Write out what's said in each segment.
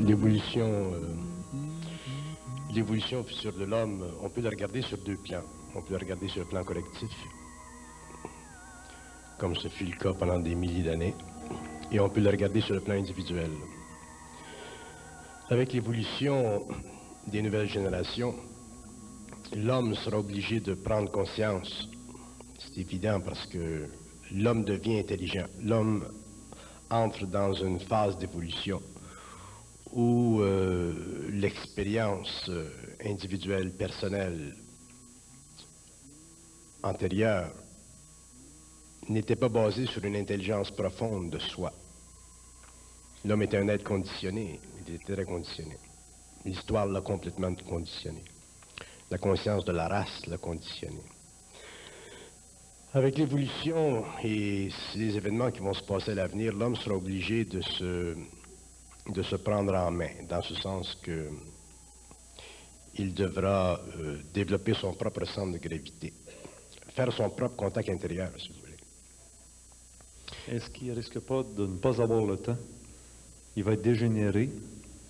L'évolution l'évolution future de l'homme, on peut la regarder sur deux plans. On peut la regarder sur le plan collectif, comme ce fut le cas pendant des milliers d'années, et on peut la regarder sur le plan individuel. Avec l'évolution des nouvelles générations, l'homme sera obligé de prendre conscience. C'est évident parce que l'homme devient intelligent. L'homme entre dans une phase d'évolution où l'expérience individuelle, personnelle, antérieure, n'était pas basée sur une intelligence profonde de soi. L'homme était un être conditionné, il était très conditionné. L'histoire l'a complètement conditionné. La conscience de la race l'a conditionné. Avec l'évolution et les événements qui vont se passer à l'avenir, l'homme sera obligé de se prendre en main, dans ce sens que il devra développer son propre centre de gravité, faire son propre contact intérieur, si vous voulez. Est-ce qu'il ne risque pas de ne pas avoir le temps? Il va être dégénéré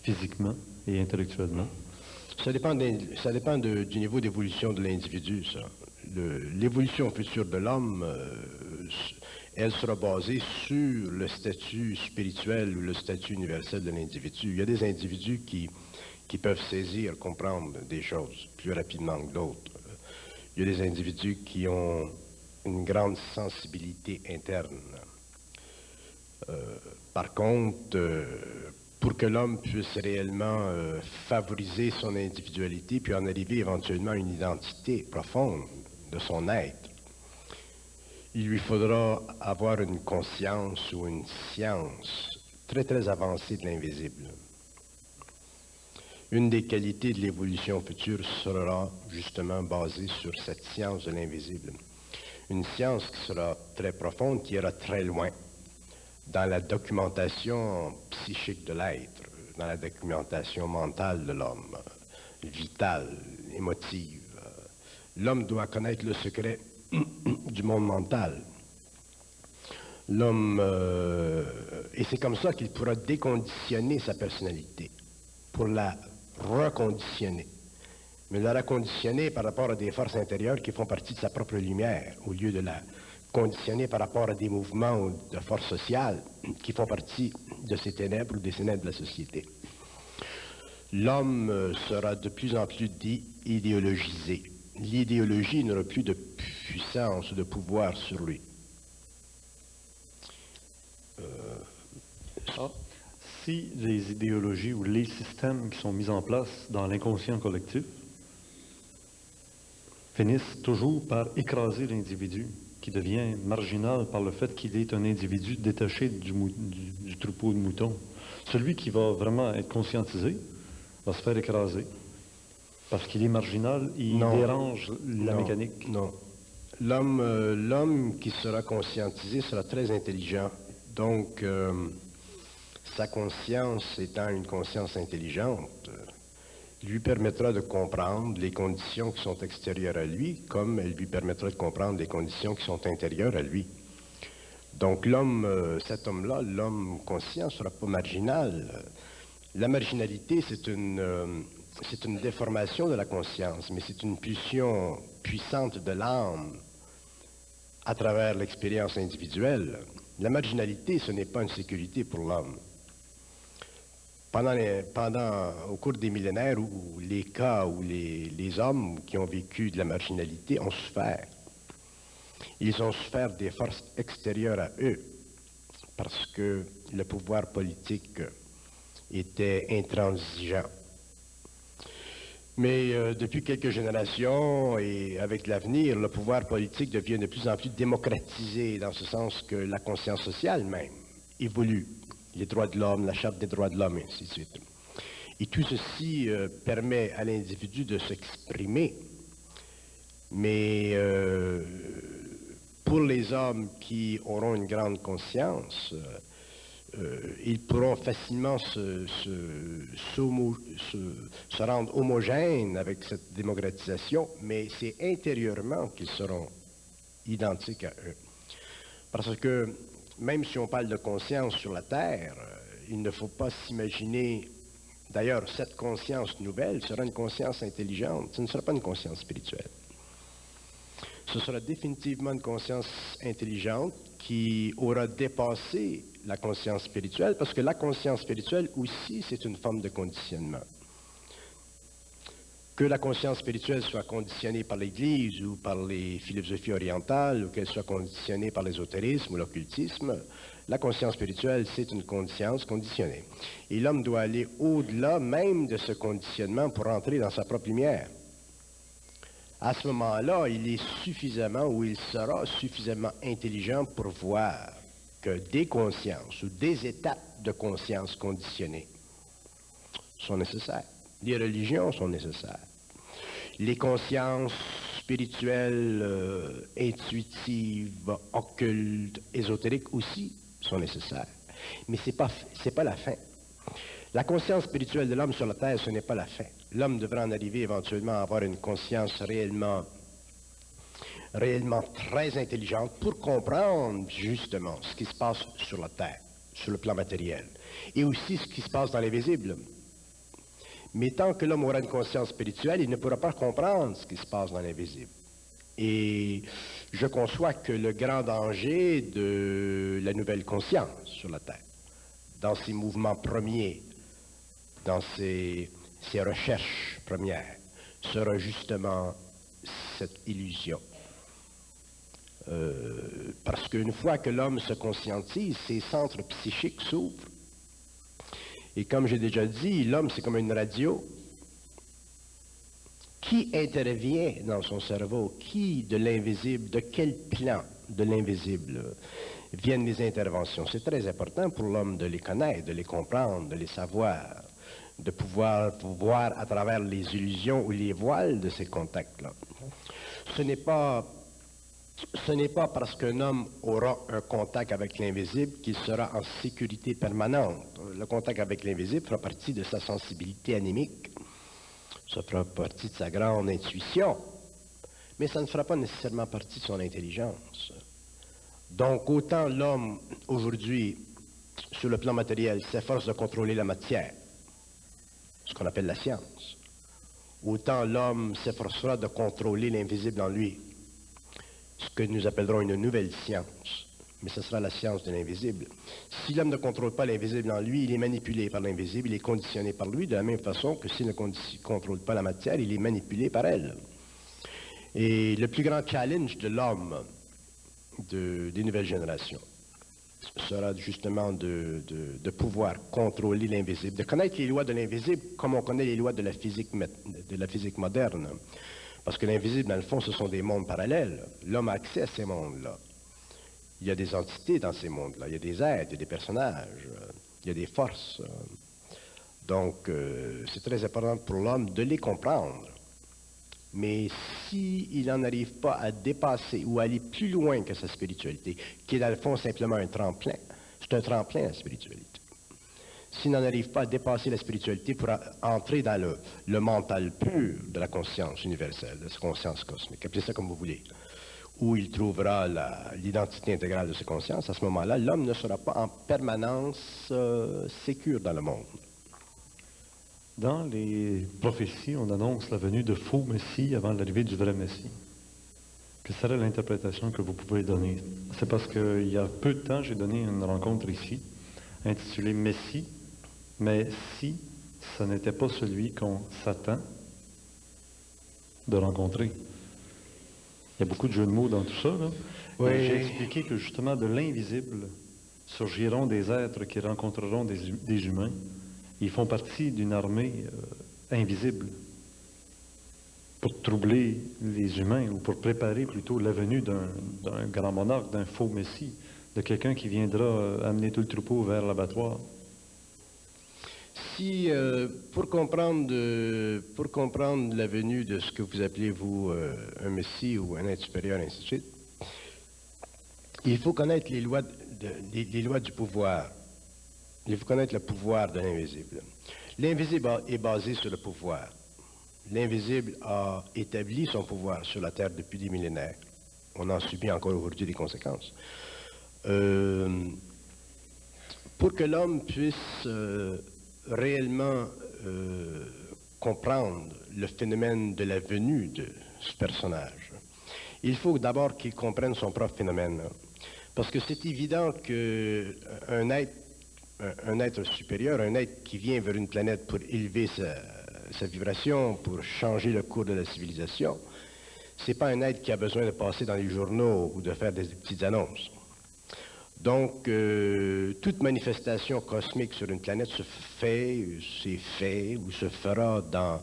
physiquement et intellectuellement. Ça dépend du niveau d'évolution de l'individu, ça. L'évolution future de l'homme, elle sera basée sur le statut spirituel ou le statut universel de l'individu. Il y a des individus qui peuvent saisir, comprendre des choses plus rapidement que d'autres. Il y a des individus qui ont une grande sensibilité interne. Par contre, pour que l'homme puisse réellement favoriser son individualité, puis en arriver éventuellement à une identité profonde de son être, il lui faudra avoir une conscience ou une science très très avancée de l'invisible. Une des qualités de l'évolution future sera justement basée sur cette science de l'invisible. Une science qui sera très profonde, qui ira très loin dans la documentation psychique de l'être, dans la documentation mentale de l'homme, vitale, émotive. L'homme doit connaître le secret du monde mental. L'homme, et c'est comme ça qu'il pourra déconditionner sa personnalité, pour la reconditionner. Mais la reconditionner par rapport à des forces intérieures qui font partie de sa propre lumière, au lieu de la conditionner par rapport à des mouvements ou de forces sociales qui font partie de ces ténèbres ou des ténèbres de la société. L'homme sera de plus en plus idéologisé. L'idéologie n'aura plus de puissance ou de pouvoir sur lui. Si les idéologies ou les systèmes qui sont mis en place dans l'inconscient collectif finissent toujours par écraser l'individu, qui devient marginal par le fait qu'il est un individu détaché du troupeau de moutons. Celui qui va vraiment être conscientisé va se faire écraser parce qu'il est marginal, il dérange la mécanique. Non. L'homme qui sera conscientisé sera très intelligent. Donc, sa conscience étant une conscience intelligente, lui permettra de comprendre les conditions qui sont extérieures à lui, comme elle lui permettra de comprendre les conditions qui sont intérieures à lui. Donc l'homme, cet homme-là, l'homme conscient, ne sera pas marginal. La marginalité, c'est une déformation de la conscience, mais c'est une pulsion puissante de l'âme à travers l'expérience individuelle. La marginalité, ce n'est pas une sécurité pour l'homme. Au cours des millénaires, où les cas où les hommes qui ont vécu de la marginalité ont souffert, ils ont souffert des forces extérieures à eux, parce que le pouvoir politique était intransigeant. Mais depuis quelques générations et avec l'avenir, le pouvoir politique devient de plus en plus démocratisé, dans ce sens que la conscience sociale même évolue. Les droits de l'homme, la charte des droits de l'homme, et ainsi de suite. Et tout ceci permet à l'individu de s'exprimer, mais pour les hommes qui auront une grande conscience, ils pourront facilement se rendre homogènes avec cette démocratisation, mais c'est intérieurement qu'ils seront identiques à eux. Parce que même si on parle de conscience sur la Terre, il ne faut pas s'imaginer D'ailleurs, cette conscience nouvelle sera une conscience intelligente, ce ne sera pas une conscience spirituelle. Ce sera définitivement une conscience intelligente qui aura dépassé la conscience spirituelle, parce que la conscience spirituelle aussi, c'est une forme de conditionnement. Que la conscience spirituelle soit conditionnée par l'Église ou par les philosophies orientales, ou qu'elle soit conditionnée par l'ésotérisme ou l'occultisme, la conscience spirituelle, c'est une conscience conditionnée. Et l'homme doit aller au-delà même de ce conditionnement pour entrer dans sa propre lumière. À ce moment-là, il est suffisamment, ou il sera suffisamment intelligent pour voir que des consciences ou des étapes de conscience conditionnées sont nécessaires. Les religions sont nécessaires. Les consciences spirituelles, intuitives, occultes, ésotériques aussi sont nécessaires. Mais ce n'est pas la fin. La conscience spirituelle de l'homme sur la terre, ce n'est pas la fin. L'homme devra en arriver éventuellement à avoir une conscience réellement très intelligente pour comprendre justement ce qui se passe sur la terre, sur le plan matériel, et aussi ce qui se passe dans l'invisible. Mais tant que l'homme aura une conscience spirituelle, il ne pourra pas comprendre ce qui se passe dans l'invisible. Et je conçois que le grand danger de la nouvelle conscience sur la Terre, dans ses mouvements premiers, dans ses recherches premières, sera justement cette illusion. Parce qu'une fois que l'homme se conscientise, ses centres psychiques s'ouvrent. Et comme j'ai déjà dit, l'homme, c'est comme une radio. Qui intervient dans son cerveau? Qui de l'invisible? De quel plan de l'invisible viennent les interventions? C'est très important pour l'homme de les connaître, de les comprendre, de les savoir, de pouvoir voir à travers les illusions ou les voiles de ces contacts-là. Ce n'est pas parce qu'un homme aura un contact avec l'invisible qu'il sera en sécurité permanente. Le contact avec l'invisible fera partie de sa sensibilité anémique, ça fera partie de sa grande intuition, mais ça ne fera pas nécessairement partie de son intelligence. Donc, autant l'homme, aujourd'hui, sur le plan matériel, s'efforce de contrôler la matière, ce qu'on appelle la science, autant l'homme s'efforcera de contrôler l'invisible en lui, ce que nous appellerons une nouvelle science, mais ce sera la science de l'invisible. Si l'homme ne contrôle pas l'invisible en lui, il est manipulé par l'invisible, il est conditionné par lui, de la même façon que s'il ne contrôle pas la matière, il est manipulé par elle. Et le plus grand challenge de l'homme des nouvelles générations sera justement de pouvoir contrôler l'invisible, de connaître les lois de l'invisible comme on connaît les lois de la physique moderne. Parce que l'invisible, dans le fond, ce sont des mondes parallèles. L'homme a accès à ces mondes-là. Il y a des entités dans ces mondes-là. Il y a des êtres, il y a des personnages, il y a des forces. Donc, c'est très important pour l'homme de les comprendre. Mais s'il n'en arrive pas à dépasser ou à aller plus loin que sa spiritualité, qui est dans le fond simplement un tremplin, c'est un tremplin la spiritualité. S'il n'en arrive pas à dépasser la spiritualité pour entrer dans le mental pur de la conscience universelle, de la conscience cosmique, appelez ça comme vous voulez, où il trouvera l'identité intégrale de sa conscience, à ce moment-là, l'homme ne sera pas en permanence sécure dans le monde. Dans les prophéties, on annonce la venue de faux messies avant l'arrivée du vrai messie. Quelle serait l'interprétation que vous pouvez donner? C'est parce qu'il y a peu de temps, j'ai donné une rencontre ici, intitulée Messie, mais si ce n'était pas celui qu'on s'attend de rencontrer. Il y a beaucoup de jeux de mots dans tout ça, là. Oui. J'ai expliqué que justement de l'invisible surgiront des êtres qui rencontreront des humains. Ils font partie d'une armée invisible pour troubler les humains ou pour préparer plutôt la venue d'un grand monarque, d'un faux messie, de quelqu'un qui viendra amener tout le troupeau vers l'abattoir. Si, pour comprendre la venue de ce que vous appelez, vous, un messie ou un être supérieur, ainsi de suite, il faut connaître les lois du pouvoir. Il faut connaître le pouvoir de l'invisible. L'invisible est basé sur le pouvoir. L'invisible a établi son pouvoir sur la Terre depuis des millénaires. On en subit encore aujourd'hui des conséquences. Pour que l'homme puisse réellement comprendre le phénomène de la venue de ce personnage, il faut d'abord qu'il comprenne son propre phénomène. Parce que c'est évident qu'un être supérieur, un être qui vient vers une planète pour élever sa vibration, pour changer le cours de la civilisation, c'est pas un être qui a besoin de passer dans les journaux ou de faire des petites annonces. Donc, toute manifestation cosmique sur une planète s'est fait ou se fera dans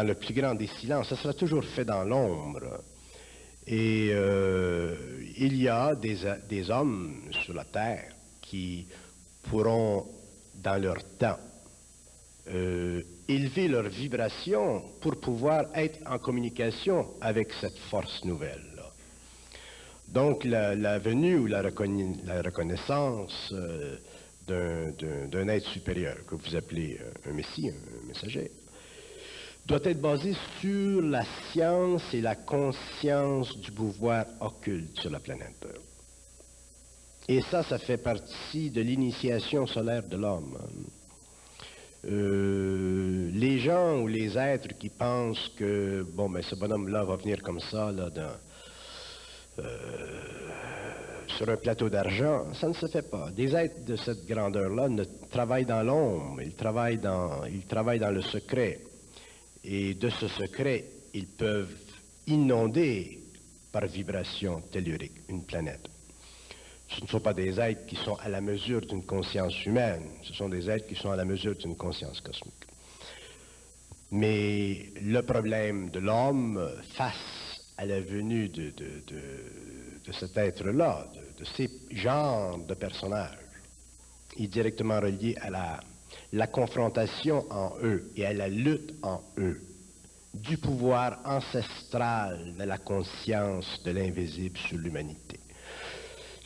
le plus grand des silences. Ça sera toujours fait dans l'ombre. Et il y a des hommes sur la Terre qui pourront, dans leur temps, élever leur vibration pour pouvoir être en communication avec cette force nouvelle. Donc, la venue ou la reconnaissance d'un être supérieur, que vous appelez un messie, un messager, doit être basée sur la science et la conscience du pouvoir occulte sur la planète. Et ça fait partie de l'initiation solaire de l'homme. Les gens ou les êtres qui pensent que, bon, ben, ce bonhomme-là va venir comme ça, là, sur un plateau d'argent, ça ne se fait pas. Des êtres de cette grandeur-là ne travaillent dans l'ombre, ils travaillent dans le secret. Et de ce secret, ils peuvent inonder par vibration tellurique une planète. Ce ne sont pas des êtres qui sont à la mesure d'une conscience humaine, ce sont des êtres qui sont à la mesure d'une conscience cosmique. Mais le problème de l'homme face à la venue de cet être-là, de ces genres de personnages, est directement relié à la confrontation en eux et à la lutte en eux du pouvoir ancestral de la conscience de l'invisible sur l'humanité.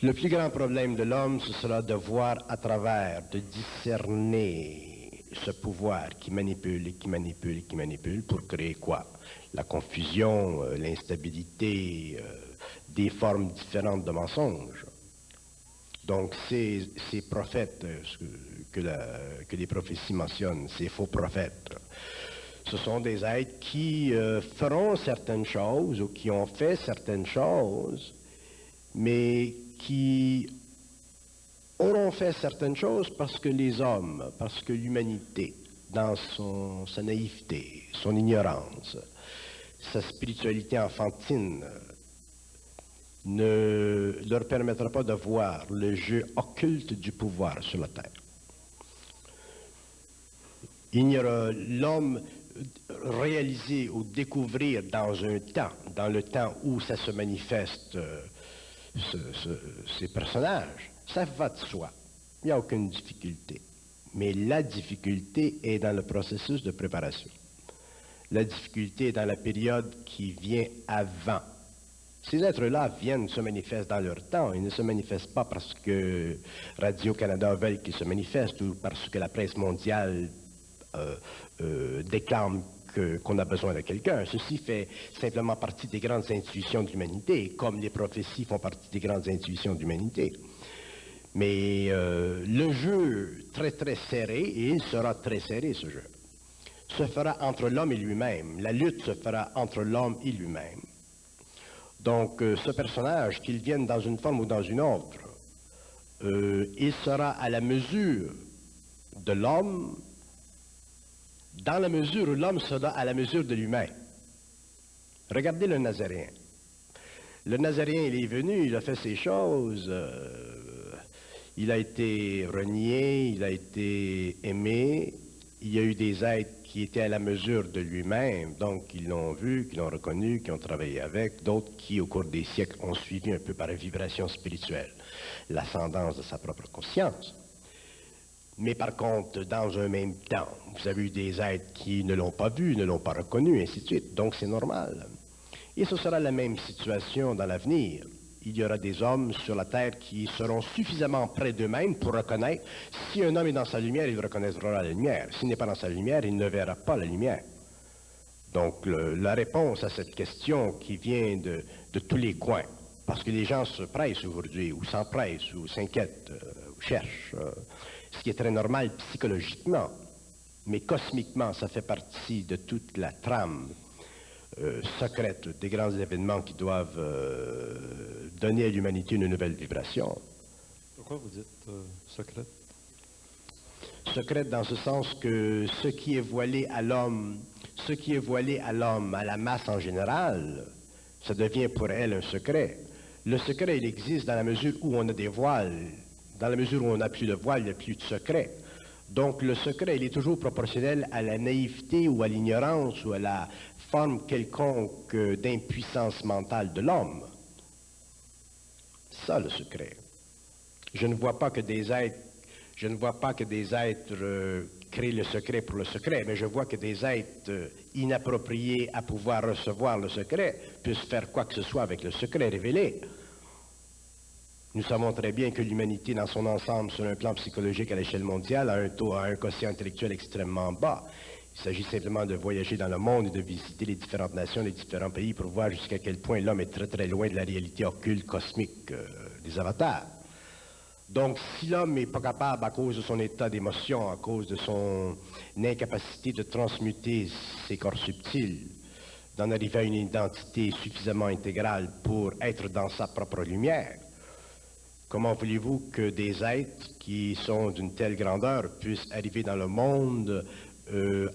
Le plus grand problème de l'homme, ce sera de voir à travers, de discerner ce pouvoir qui manipule et qui manipule et qui manipule pour créer quoi? La confusion, l'instabilité, des formes différentes de mensonges. Donc, ces prophètes que les prophéties mentionnent, ces faux prophètes, ce sont des êtres qui feront certaines choses ou qui ont fait certaines choses, mais qui auront fait certaines choses parce que les hommes, parce que l'humanité, dans sa naïveté, son ignorance, sa spiritualité enfantine, ne leur permettra pas de voir le jeu occulte du pouvoir sur la terre. Il n'y aura l'homme réalisé ou découvrir dans le temps où ça se manifeste, ces personnages, ça va de soi. Il n'y a aucune difficulté. Mais la difficulté est dans le processus de préparation. La difficulté est dans la période qui vient avant. Ces êtres-là se manifestent dans leur temps. Ils ne se manifestent pas parce que Radio-Canada veut qu'ils se manifestent ou parce que la presse mondiale déclame qu'on a besoin de quelqu'un. Ceci fait simplement partie des grandes intuitions de l'humanité, comme les prophéties font partie des grandes intuitions de l'humanité. Mais le jeu très très serré, et il sera très serré ce jeu, se fera entre l'homme et lui-même. La lutte se fera entre l'homme et lui-même. Donc ce personnage, qu'il vienne dans une forme ou dans une autre, il sera à la mesure de l'homme, dans la mesure où l'homme sera à la mesure de l'humain. Regardez le Nazaréen. Le Nazaréen, il est venu, il a fait ses choses, il a été renié, il a été aimé, il y a eu des êtres qui étaient à la mesure de lui-même, donc qui l'ont vu, qui l'ont reconnu, qui ont travaillé avec, d'autres qui, au cours des siècles, ont suivi un peu par vibration spirituelle l'ascendance de sa propre conscience. Mais par contre, dans un même temps, vous avez eu des êtres qui ne l'ont pas vu, ne l'ont pas reconnu, ainsi de suite. Donc c'est normal. Et ce sera la même situation dans l'avenir. Il y aura des hommes sur la Terre qui seront suffisamment près d'eux-mêmes pour reconnaître. Si un homme est dans sa lumière, il reconnaîtra la lumière. S'il n'est pas dans sa lumière, il ne verra pas la lumière. Donc la réponse à cette question qui vient de tous les coins, parce que les gens se pressent aujourd'hui, ou s'empressent, ou s'inquiètent, ou cherchent, ce qui est très normal psychologiquement. mais cosmiquement, ça fait partie de toute la trame secrète des grands événements qui doivent donner à l'humanité une nouvelle vibration. Pourquoi vous dites secrète? Secrète dans ce sens que ce qui est voilé à l'homme, à la masse en général, ça devient pour elle un secret. Le secret, il existe dans la mesure où on a des voiles. Dans la mesure où on n'a plus de voile, il n'y a plus de secret. Donc le secret, il est toujours proportionnel à la naïveté ou à l'ignorance ou à la forme quelconque d'impuissance mentale de l'homme. Ça, le secret. Je ne vois pas que des êtres créent le secret pour le secret, mais je vois que des êtres inappropriés à pouvoir recevoir le secret puissent faire quoi que ce soit avec le secret révélé. Nous savons très bien que l'humanité dans son ensemble, sur un plan psychologique à l'échelle mondiale, a un quotient intellectuel extrêmement bas. Il s'agit simplement de voyager dans le monde et de visiter les différentes nations, les différents pays pour voir jusqu'à quel point l'homme est très très loin de la réalité occulte, cosmique des avatars. Donc, si l'homme n'est pas capable, à cause de son état d'émotion, à cause de son incapacité de transmuter ses corps subtils, d'en arriver à une identité suffisamment intégrale pour être dans sa propre lumière, comment voulez-vous que des êtres qui sont d'une telle grandeur puissent arriver dans le monde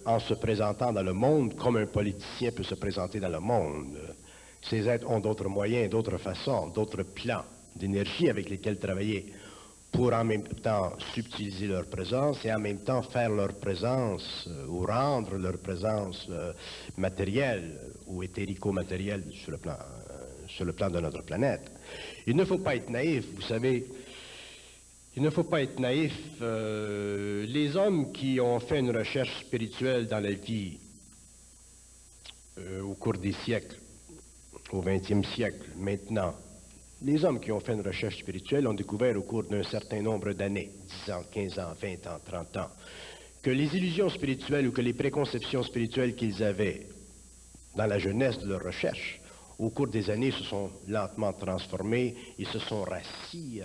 en se présentant dans le monde comme un politicien peut se présenter dans le monde? Ces êtres ont d'autres moyens, d'autres façons, d'autres plans d'énergie avec lesquels travailler pour en même temps subtiliser leur présence et en même temps faire leur présence ou rendre leur présence matérielle ou éthérico-matérielle sur le plan de notre planète. Il ne faut pas être naïf, vous savez. Il ne faut pas être naïf. Les hommes qui ont fait une recherche spirituelle dans la vie au cours des siècles, au XXe siècle, maintenant, les hommes qui ont fait une recherche spirituelle ont découvert au cours d'un certain nombre d'années, 10 ans, 15 ans, 20 ans, 30 ans, que les illusions spirituelles ou que les préconceptions spirituelles qu'ils avaient dans la jeunesse de leur recherche, au cours des années, se sont lentement transformées et se sont rassis.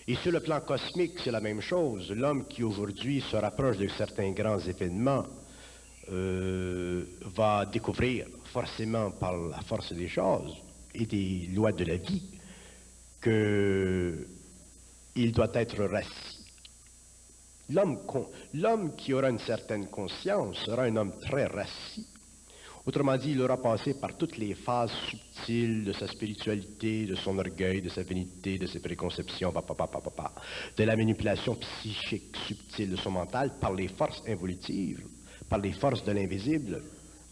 Et sur le plan cosmique, c'est la même chose. L'homme qui aujourd'hui se rapproche de certains grands événements va découvrir forcément par la force des choses et des lois de la vie qu'il doit être rassis. L'homme qui aura une certaine conscience sera un homme très rassis. Autrement dit, il aura passé par toutes les phases subtiles de sa spiritualité, de son orgueil, de sa vanité, de ses préconceptions, de la manipulation psychique subtile de son mental par les forces involutives, par les forces de l'invisible.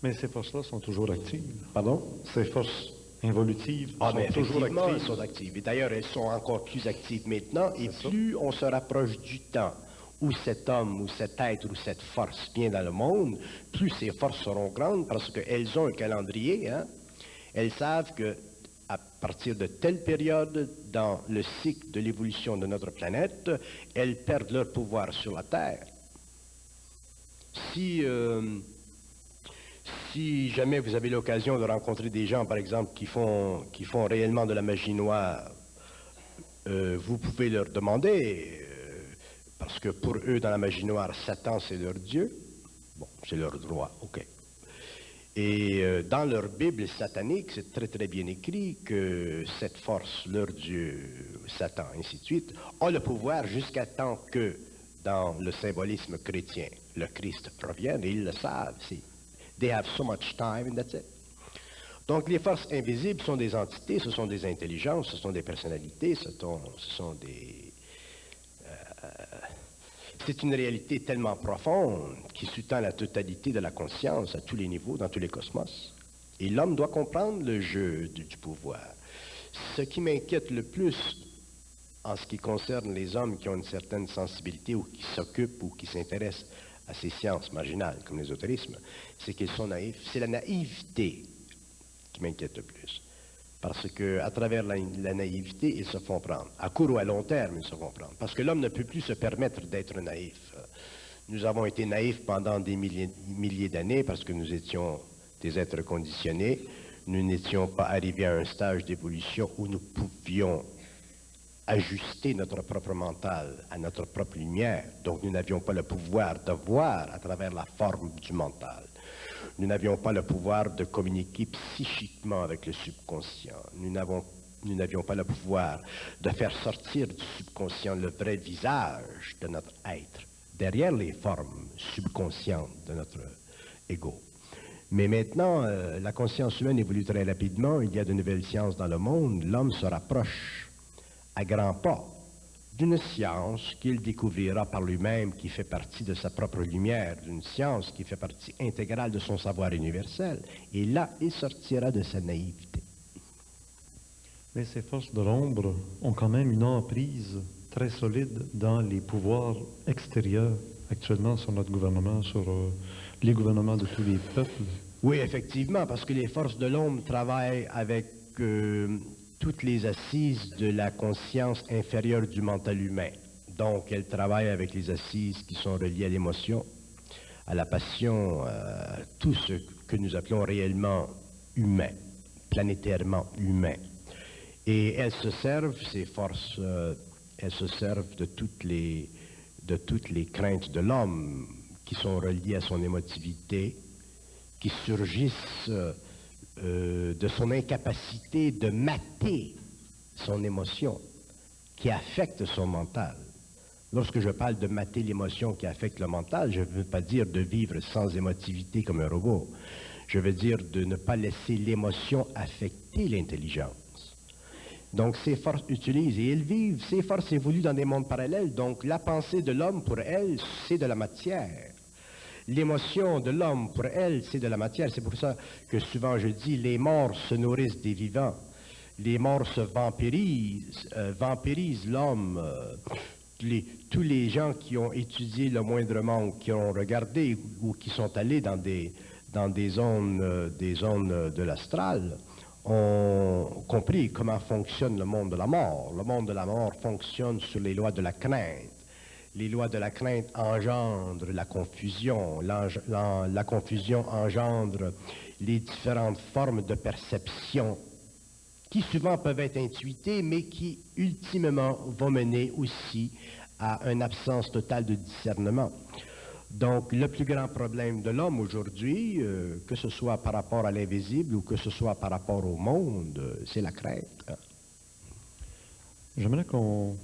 Mais ces forces-là sont toujours actives. Pardon? Ces forces involutives sont toujours actives. Elles sont actives. Et d'ailleurs, elles sont encore plus actives maintenant. Et plus on se rapproche du temps où cet homme, ou cet être, ou cette force vient dans le monde, plus ces forces seront grandes parce qu'elles ont un calendrier. Hein? Elles savent qu'à partir de telle période dans le cycle de l'évolution de notre planète, elles perdent leur pouvoir sur la Terre. Si jamais vous avez l'occasion de rencontrer des gens, par exemple, qui font réellement de la magie noire, vous pouvez leur demander, parce que pour eux, dans la magie noire, Satan, c'est leur Dieu. Bon, c'est leur droit, ok. Et dans leur Bible satanique, c'est très très bien écrit que cette force, leur Dieu, Satan, ainsi de suite, a le pouvoir jusqu'à temps que, dans le symbolisme chrétien, le Christ revienne, et ils le savent. They have so much time and that's it. Donc les forces invisibles sont des entités, ce sont des intelligences, ce sont des personnalités, c'est une réalité tellement profonde qui sous-tend la totalité de la conscience à tous les niveaux, dans tous les cosmos. Et l'homme doit comprendre le jeu du pouvoir. Ce qui m'inquiète le plus en ce qui concerne les hommes qui ont une certaine sensibilité ou qui s'occupent ou qui s'intéressent à ces sciences marginales comme l'ésotérisme, c'est qu'ils sont naïfs. C'est la naïveté qui m'inquiète le plus. Parce qu'à travers la naïveté, ils se font prendre. À court ou à long terme, ils se font prendre. Parce que l'homme ne peut plus se permettre d'être naïf. Nous avons été naïfs pendant des milliers d'années parce que nous étions des êtres conditionnés. Nous n'étions pas arrivés à un stage d'évolution où nous pouvions ajuster notre propre mental à notre propre lumière. Donc nous n'avions pas le pouvoir de voir à travers la forme du mental. Nous n'avions pas le pouvoir de communiquer psychiquement avec le subconscient. Nous n'avions pas le pouvoir de faire sortir du subconscient le vrai visage de notre être, derrière les formes subconscientes de notre ego. Mais maintenant, la conscience humaine évolue très rapidement, il y a de nouvelles sciences dans le monde, l'homme se rapproche à grands pas d'une science qu'il découvrira par lui-même, qui fait partie de sa propre lumière, d'une science qui fait partie intégrale de son savoir universel. Et là, il sortira de sa naïveté. Mais ces forces de l'ombre ont quand même une emprise très solide dans les pouvoirs extérieurs actuellement sur notre gouvernement, sur les gouvernements de tous les peuples. Oui, effectivement, parce que les forces de l'ombre travaillent avec toutes les assises de la conscience inférieure du mental humain. Donc, elles travaillent avec les assises qui sont reliées à l'émotion, à la passion, tout ce que nous appelons réellement humain, planétairement humain. Et elles se servent, ces forces, elles se servent de toutes les craintes de l'homme qui sont reliées à son émotivité, qui surgissent de son incapacité de mater son émotion, qui affecte son mental. Lorsque je parle de mater l'émotion qui affecte le mental, je ne veux pas dire de vivre sans émotivité comme un robot. Je veux dire de ne pas laisser l'émotion affecter l'intelligence. Donc, ces forces utilisent et elles vivent, ces forces évoluent dans des mondes parallèles. Donc, la pensée de l'homme, pour elle, c'est de la matière. L'émotion de l'homme, pour elle, c'est de la matière. C'est pour ça que souvent je dis, les morts se nourrissent des vivants. Les morts se vampirisent l'homme. Tous les gens qui ont étudié le moindrement, ou qui ont regardé, ou qui sont allés dans des zones de l'astral, ont compris comment fonctionne le monde de la mort. Le monde de la mort fonctionne sur les lois de la crainte. Les lois de la crainte engendrent la confusion. La confusion engendre les différentes formes de perception qui souvent peuvent être intuitées, mais qui ultimement vont mener aussi à une absence totale de discernement. Donc, le plus grand problème de l'homme aujourd'hui, que ce soit par rapport à l'invisible ou que ce soit par rapport au monde, c'est la crainte. J'aimerais qu'on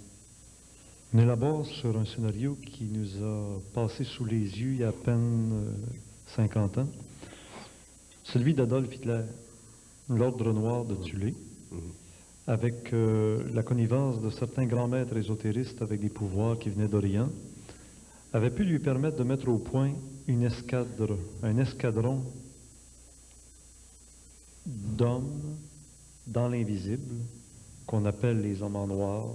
élabore sur un scénario qui nous a passé sous les yeux il y a à peine 50 ans, celui d'Adolf Hitler, l'ordre noir de Thulé, avec la connivence de certains grands maîtres ésotéristes avec des pouvoirs qui venaient d'Orient, avait pu lui permettre de mettre au point un escadron d'hommes dans l'invisible, qu'on appelle les hommes en noir,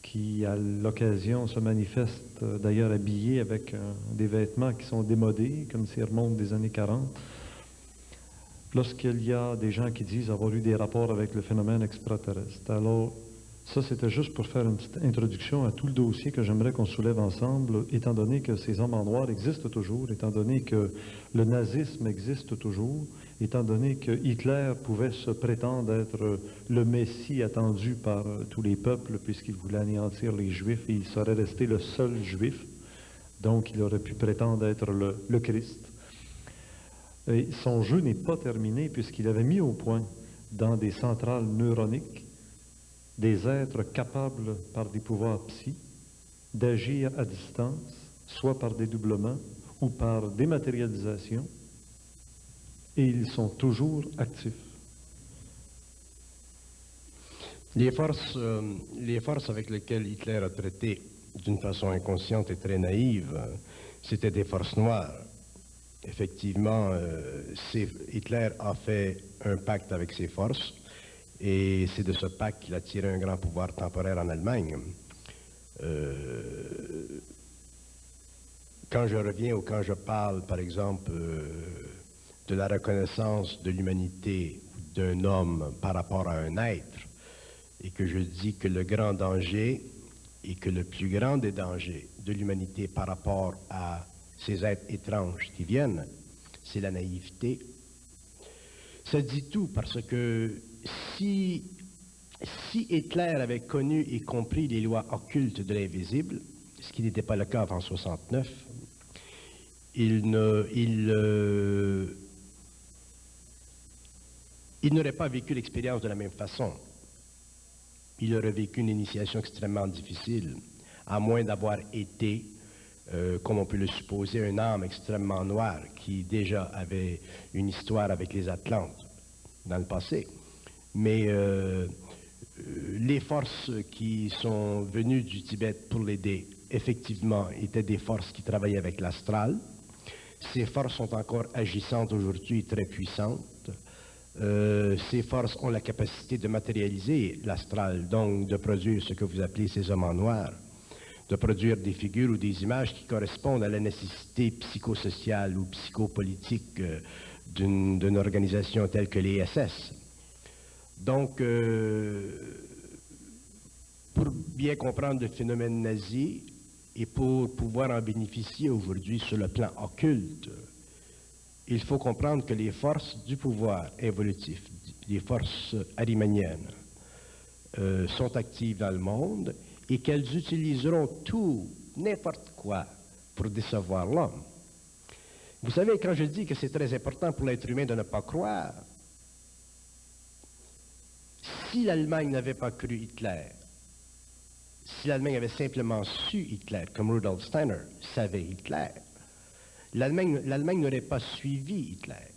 qui à l'occasion se manifestent d'ailleurs habillés avec des vêtements qui sont démodés, comme s'ils remontent des années 40. Lorsqu'il y a des gens qui disent avoir eu des rapports avec le phénomène extraterrestre. Alors, ça, c'était juste pour faire une petite introduction à tout le dossier que j'aimerais qu'on soulève ensemble, étant donné que ces hommes en noir existent toujours, étant donné que le nazisme existe toujours, étant donné que Hitler pouvait se prétendre être le Messie attendu par tous les peuples, puisqu'il voulait anéantir les Juifs, et il serait resté le seul Juif. Donc, il aurait pu prétendre être le Christ. Et son jeu n'est pas terminé, puisqu'il avait mis au point, dans des centrales neuroniques, des êtres capables, par des pouvoirs psy, d'agir à distance, soit par dédoublement ou par dématérialisation, et ils sont toujours actifs. Les forces avec lesquelles Hitler a traité d'une façon inconsciente et très naïve, c'était des forces noires. Effectivement, Hitler a fait un pacte avec ces forces, et c'est de ce pacte qu'il a tiré un grand pouvoir temporaire en Allemagne. Quand je reviens ou quand je parle, par exemple, de la reconnaissance de l'humanité d'un homme par rapport à un être, et que je dis que le grand danger et que le plus grand des dangers de l'humanité par rapport à ces êtres étranges qui viennent, c'est la naïveté. Ça dit tout, parce que si Si Hitler avait connu et compris les lois occultes de l'invisible, ce qui n'était pas le cas avant 1969, il n'aurait pas vécu l'expérience de la même façon. Il aurait vécu une initiation extrêmement difficile, à moins d'avoir été, comme on peut le supposer, un âme extrêmement noire qui déjà avait une histoire avec les Atlantes dans le passé. Mais les forces qui sont venues du Tibet pour l'aider, effectivement, étaient des forces qui travaillaient avec l'astral. Ces forces sont encore agissantes aujourd'hui, très puissantes. Ces forces ont la capacité de matérialiser l'astral, donc de produire ce que vous appelez ces hommes en noir, de produire des figures ou des images qui correspondent à la nécessité psychosociale ou psychopolitique d'une organisation telle que les SS. Donc, pour bien comprendre le phénomène nazi et pour pouvoir en bénéficier aujourd'hui sur le plan occulte, il faut comprendre que les forces du pouvoir évolutif, les forces arimaniennes, sont actives dans le monde et qu'elles utiliseront tout, n'importe quoi, pour décevoir l'homme. Vous savez, quand je dis que c'est très important pour l'être humain de ne pas croire, si l'Allemagne n'avait pas cru Hitler, si l'Allemagne avait simplement su Hitler, comme Rudolf Steiner savait Hitler, l'Allemagne n'aurait pas suivi Hitler.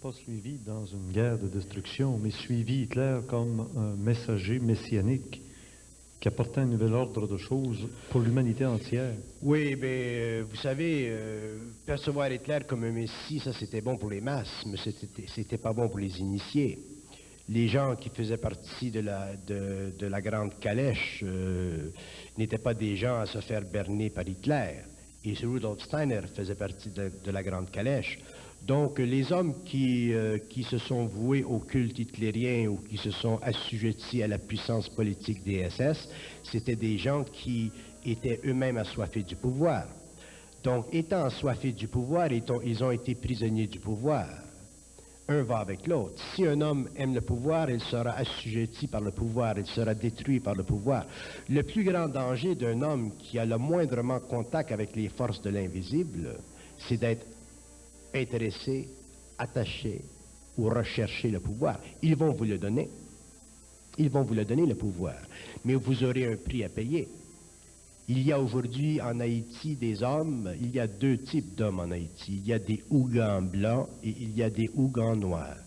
Pas suivi dans une guerre de destruction, mais suivi Hitler comme un messager messianique qui apportait un nouvel ordre de choses pour l'humanité entière. Oui, mais vous savez, percevoir Hitler comme un messie, ça c'était bon pour les masses, mais c'était pas bon pour les initiés. Les gens qui faisaient partie de la grande calèche n'étaient pas des gens à se faire berner par Hitler. Et Rudolf Steiner faisait partie de la grande calèche. Donc, les hommes qui se sont voués au culte hitlérien ou qui se sont assujettis à la puissance politique des SS, c'était des gens qui étaient eux-mêmes assoiffés du pouvoir. Donc, étant assoiffés du pouvoir, ils ont été prisonniers du pouvoir. Un va avec l'autre. Si un homme aime le pouvoir, il sera assujetti par le pouvoir, il sera détruit par le pouvoir. Le plus grand danger d'un homme qui a le moindrement contact avec les forces de l'invisible, c'est d'être intéressé, attaché ou rechercher le pouvoir. Ils vont vous le donner. Ils vont vous le donner, le pouvoir. Mais vous aurez un prix à payer. Il y a aujourd'hui en Haïti des hommes, il y a deux types d'hommes en Haïti. Il y a des Ougans blancs et il y a des Ougans noirs.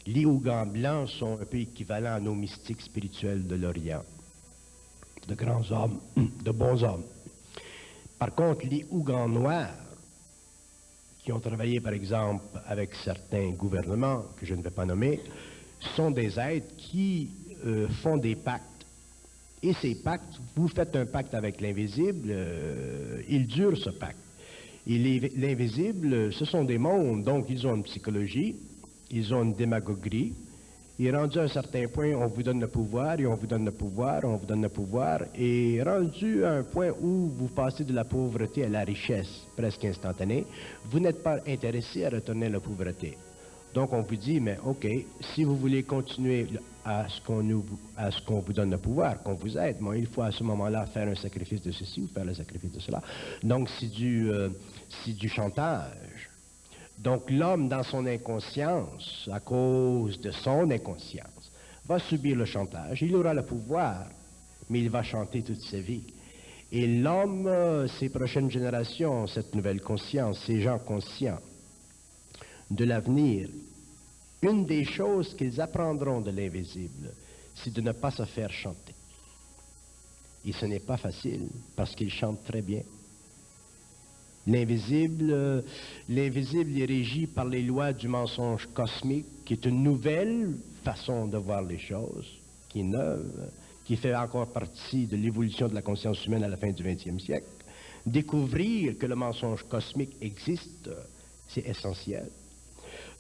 Les Ougans blancs sont un peu équivalents à nos mystiques spirituels de l'Orient. De grands hommes, de bons hommes. Par contre, les Ougans noirs, qui ont travaillé par exemple avec certains gouvernements, que je ne vais pas nommer, sont des êtres qui font des pactes. Et ces pactes, vous faites un pacte avec l'invisible, il dure ce pacte. Et l'invisible, ce sont des mondes, donc ils ont une psychologie, ils ont une démagogie. Et rendu à un certain point, on vous donne le pouvoir, et on vous donne le pouvoir, on vous donne le pouvoir. Et rendu à un point où vous passez de la pauvreté à la richesse, presque instantanée, vous n'êtes pas intéressé à retourner la pauvreté. Donc on vous dit, mais OK, si vous voulez continuer à ce qu'on vous donne le pouvoir, qu'on vous aide, bon, il faut à ce moment-là faire un sacrifice de ceci ou faire le sacrifice de cela. Donc c'est du chantage. Donc l'homme, dans son inconscience, à cause de son inconscience, va subir le chantage. Il aura le pouvoir, mais il va chanter toute sa vie. Et l'homme, ces prochaines générations, cette nouvelle conscience, ces gens conscients de l'avenir, une des choses qu'ils apprendront de l'invisible, c'est de ne pas se faire chanter. Et ce n'est pas facile, parce qu'ils chantent très bien. L'invisible est régi par les lois du mensonge cosmique, qui est une nouvelle façon de voir les choses, qui est neuve, qui fait encore partie de l'évolution de la conscience humaine à la fin du XXe siècle. Découvrir que le mensonge cosmique existe, c'est essentiel.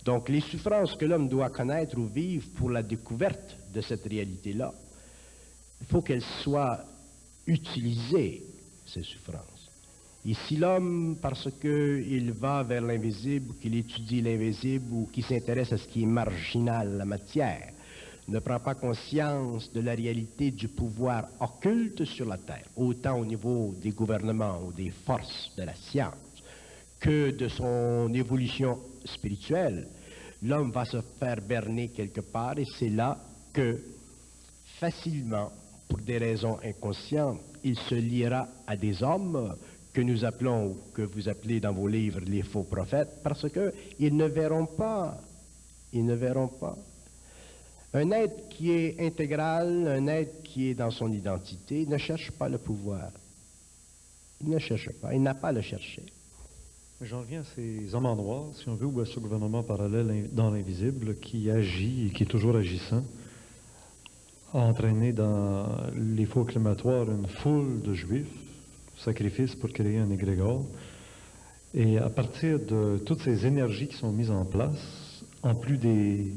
Donc, les souffrances que l'homme doit connaître ou vivre pour la découverte de cette réalité-là, il faut qu'elles soient utilisées, ces souffrances. Et si l'homme, parce qu'il va vers l'invisible, qu'il étudie l'invisible ou qu'il s'intéresse à ce qui est marginal, la matière, ne prend pas conscience de la réalité du pouvoir occulte sur la Terre, autant au niveau des gouvernements ou des forces de la science que de son évolution spirituelle, l'homme va se faire berner quelque part et c'est là que facilement, pour des raisons inconscientes, il se liera à des hommes que nous appelons, ou que vous appelez dans vos livres, les faux prophètes, parce qu'ils ne verront pas. Ils ne verront pas. Un être qui est intégral, un être qui est dans son identité, ne cherche pas le pouvoir. Il ne cherche pas, il n'a pas à le chercher. J'en reviens à ces hommes en noir, si on veut, ou à ce gouvernement parallèle dans l'invisible qui agit et qui est toujours agissant, a entraîné dans les faux crématoires une foule de juifs, sacrifices pour créer un égrégore. Et à partir de toutes ces énergies qui sont mises en place, en plus des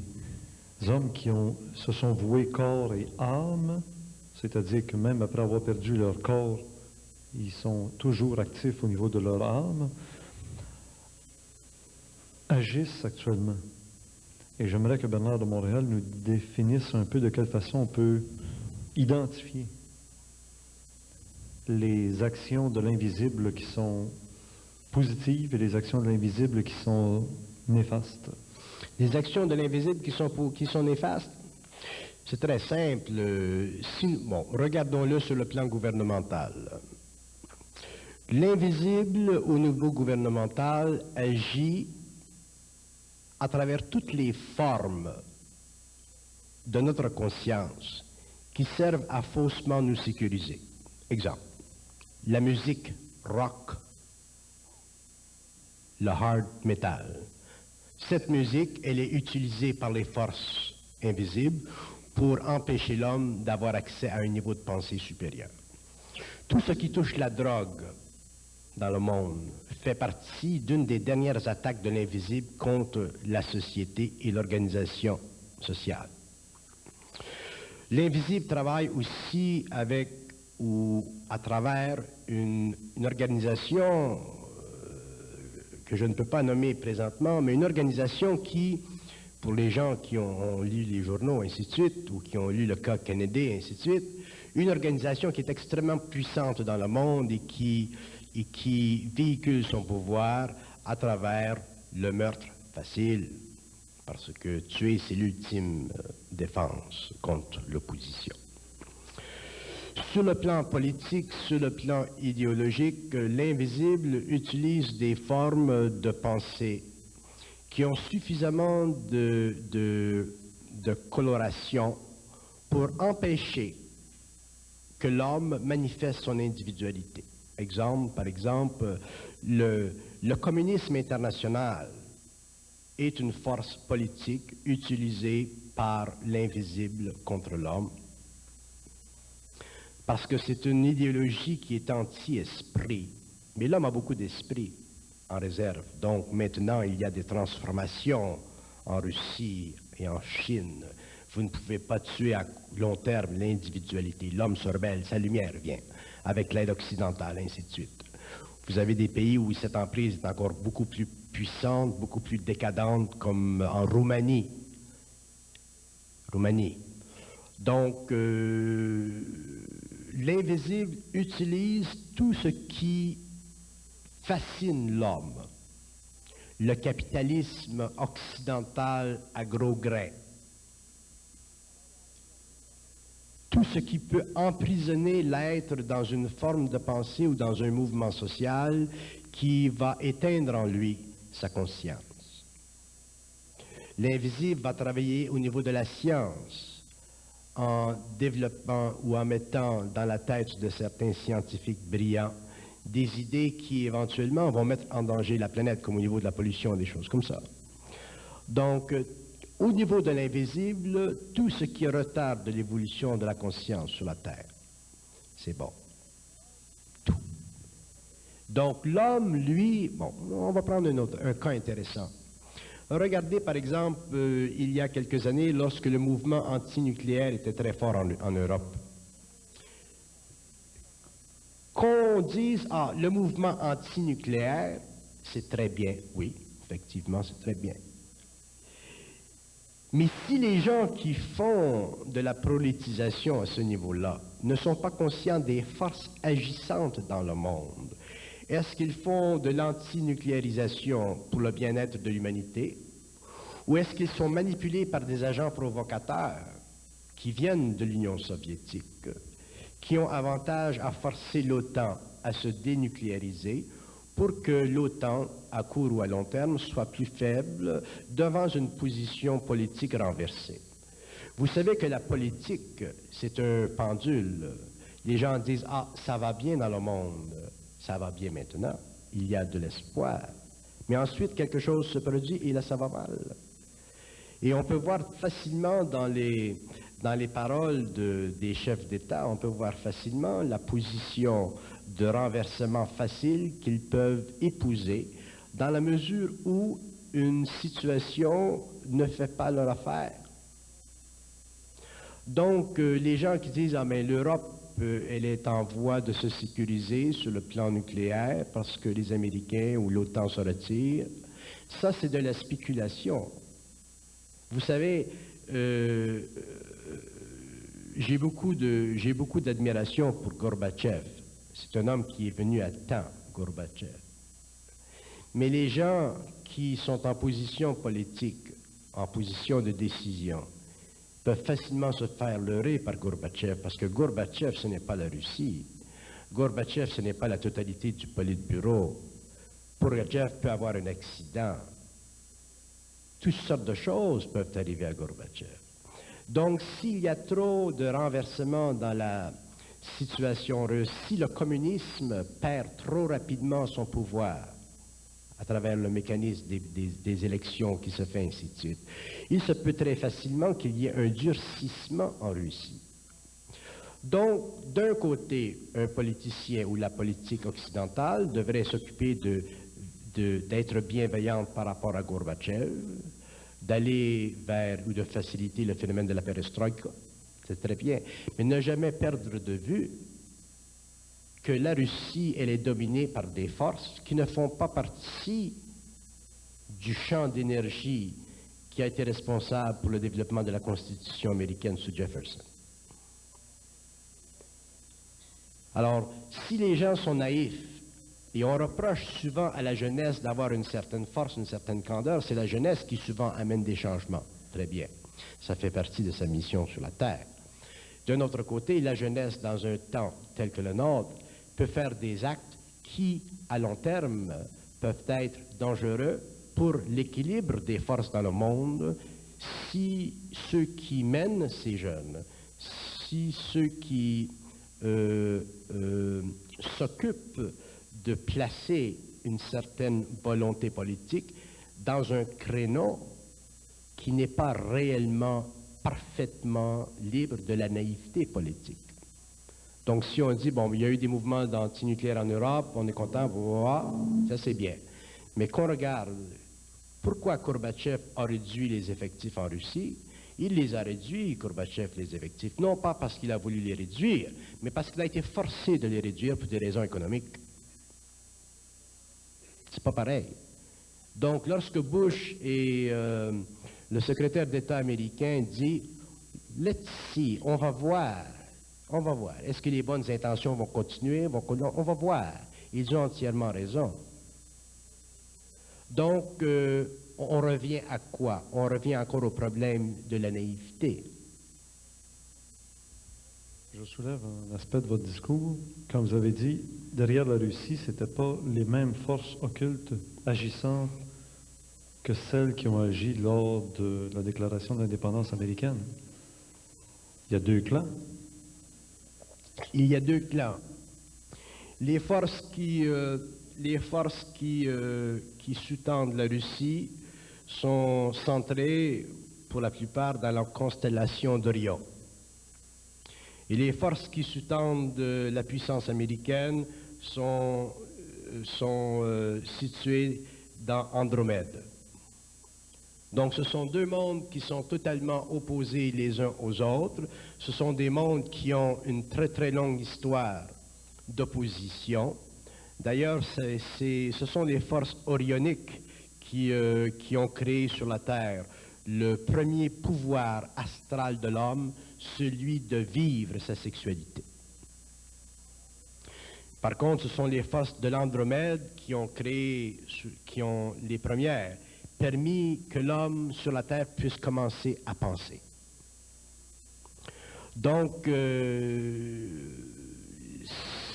hommes qui se sont voués corps et âme, c'est-à-dire que même après avoir perdu leur corps, ils sont toujours actifs au niveau de leur âme, agissent actuellement. Et j'aimerais que Bernard de Montréal nous définisse un peu de quelle façon on peut identifier les actions de l'invisible qui sont positives et les actions de l'invisible qui sont néfastes. Les actions de l'invisible qui sont néfastes, c'est très simple. Regardons-le sur le plan gouvernemental. L'invisible au niveau gouvernemental agit à travers toutes les formes de notre conscience qui servent à faussement nous sécuriser. Exemple, la musique rock, le hard metal. Cette musique, elle est utilisée par les forces invisibles pour empêcher l'homme d'avoir accès à un niveau de pensée supérieur. Tout ce qui touche la drogue dans le monde fait partie d'une des dernières attaques de l'invisible contre la société et l'organisation sociale. L'invisible travaille aussi avec ou à travers une organisation que je ne peux pas nommer présentement, mais une organisation qui, pour les gens qui ont lu les journaux, ainsi de suite, ou qui ont lu le cas Kennedy, ainsi de suite, une organisation qui est extrêmement puissante dans le monde et qui véhicule son pouvoir à travers le meurtre facile, parce que tuer, c'est l'ultime défense contre l'opposition. Sur le plan politique, sur le plan idéologique, l'invisible utilise des formes de pensée qui ont suffisamment de coloration pour empêcher que l'homme manifeste son individualité. Par exemple, le communisme international est une force politique utilisée par l'invisible contre l'homme, parce que c'est une idéologie qui est anti-esprit. Mais l'homme a beaucoup d'esprit en réserve. Donc maintenant, il y a des transformations en Russie et en Chine. Vous ne pouvez pas tuer à long terme l'individualité. L'homme se rebelle, sa lumière vient, avec l'aide occidentale, ainsi de suite. Vous avez des pays où cette emprise est encore beaucoup plus puissante, beaucoup plus décadente, comme en Roumanie. Donc, l'invisible utilise tout ce qui fascine l'homme. Le capitalisme occidental à gros grains. Tout ce qui peut emprisonner l'être dans une forme de pensée ou dans un mouvement social qui va éteindre en lui sa conscience. L'invisible va travailler au niveau de la science en développant ou en mettant dans la tête de certains scientifiques brillants des idées qui éventuellement vont mettre en danger la planète, comme au niveau de la pollution, des choses comme ça. Donc, au niveau de l'invisible, tout ce qui retarde l'évolution de la conscience sur la Terre, c'est bon. Tout. Donc l'homme, lui, on va prendre un cas intéressant. Regardez par exemple, il y a quelques années, lorsque le mouvement antinucléaire était très fort en Europe. Qu'on dise, le mouvement antinucléaire, c'est très bien. Oui, effectivement, c'est très bien. Mais si les gens qui font de la politisation à ce niveau-là ne sont pas conscients des forces agissantes dans le monde, est-ce qu'ils font de l'antinucléarisation pour le bien-être de l'humanité, ou est-ce qu'ils sont manipulés par des agents provocateurs qui viennent de l'Union soviétique, qui ont avantage à forcer l'OTAN à se dénucléariser pour que l'OTAN, à court ou à long terme, soit plus faible devant une position politique renversée. Vous savez que la politique, c'est un pendule. Les gens disent « Ah, ça va bien dans le monde, ça va bien maintenant, il y a de l'espoir. » Mais ensuite, quelque chose se produit et là, ça va mal. Et on peut voir facilement dans les paroles des chefs d'État, on peut voir facilement la position de renversement facile qu'ils peuvent épouser dans la mesure où une situation ne fait pas leur affaire. Donc, les gens qui disent « Ah, mais l'Europe, elle est en voie de se sécuriser sur le plan nucléaire parce que les Américains ou l'OTAN se retirent », ça, c'est de la spéculation. Vous savez, j'ai beaucoup d'admiration pour Gorbatchev. C'est un homme qui est venu à temps, Gorbatchev. Mais les gens qui sont en position politique, en position de décision, peuvent facilement se faire leurrer par Gorbatchev, parce que Gorbatchev, ce n'est pas la Russie. Gorbatchev, ce n'est pas la totalité du Politburo. Gorbatchev peut avoir un accident. Toutes sortes de choses peuvent arriver à Gorbatchev. Donc, s'il y a trop de renversement dans la situation russe, si le communisme perd trop rapidement son pouvoir à travers le mécanisme des élections qui se fait ainsi de suite, il se peut très facilement qu'il y ait un durcissement en Russie. Donc, d'un côté, un politicien ou la politique occidentale devrait s'occuper d'être bienveillante par rapport à Gorbatchev, d'aller vers ou de faciliter le phénomène de la perestroïka, c'est très bien, mais ne jamais perdre de vue que la Russie, elle est dominée par des forces qui ne font pas partie du champ d'énergie qui a été responsable pour le développement de la Constitution américaine sous Jefferson. Alors, si les gens sont naïfs, et on reproche souvent à la jeunesse d'avoir une certaine force, une certaine candeur, c'est la jeunesse qui souvent amène des changements. Très bien. Ça fait partie de sa mission sur la Terre. D'un autre côté, la jeunesse, dans un temps tel que le nôtre, peut faire des actes qui, à long terme, peuvent être dangereux pour l'équilibre des forces dans le monde si ceux qui mènent ces jeunes, si ceux qui s'occupent de placer une certaine volonté politique dans un créneau qui n'est pas réellement parfaitement libre de la naïveté politique. Donc, si on dit, bon, il y a eu des mouvements d'antinucléaire en Europe, on est content, voilà, ça c'est bien. Mais qu'on regarde, pourquoi Gorbatchev a réduit les effectifs en Russie? Il les a réduits, Gorbatchev, les effectifs, non pas parce qu'il a voulu les réduire, mais parce qu'il a été forcé de les réduire pour des raisons économiques. C'est pas pareil. Donc, lorsque Bush et le secrétaire d'État américain dit « Let's see, on va voir. Est-ce que les bonnes intentions vont continuer? On va voir. » Ils ont entièrement raison. Donc, on revient à quoi? On revient encore au problème de la naïveté. Je soulève un aspect de votre discours. Quand vous avez dit, derrière la Russie, ce n'étaient pas les mêmes forces occultes agissantes que celles qui ont agi lors de la déclaration d'indépendance américaine. Il y a deux clans. Il y a deux clans. Les forces qui sous-tendent la Russie sont centrées, pour la plupart, dans la constellation d'Orion. Et les forces qui sous-tendent la puissance américaine sont situées dans Andromède. Donc ce sont deux mondes qui sont totalement opposés les uns aux autres. Ce sont des mondes qui ont une très très longue histoire d'opposition. D'ailleurs, ce sont les forces orioniques qui ont créé sur la Terre le premier pouvoir astral de l'homme, celui de vivre sa sexualité. Par contre, ce sont les forces de l'Andromède qui ont les premières, permis que l'homme sur la Terre puisse commencer à penser. Donc,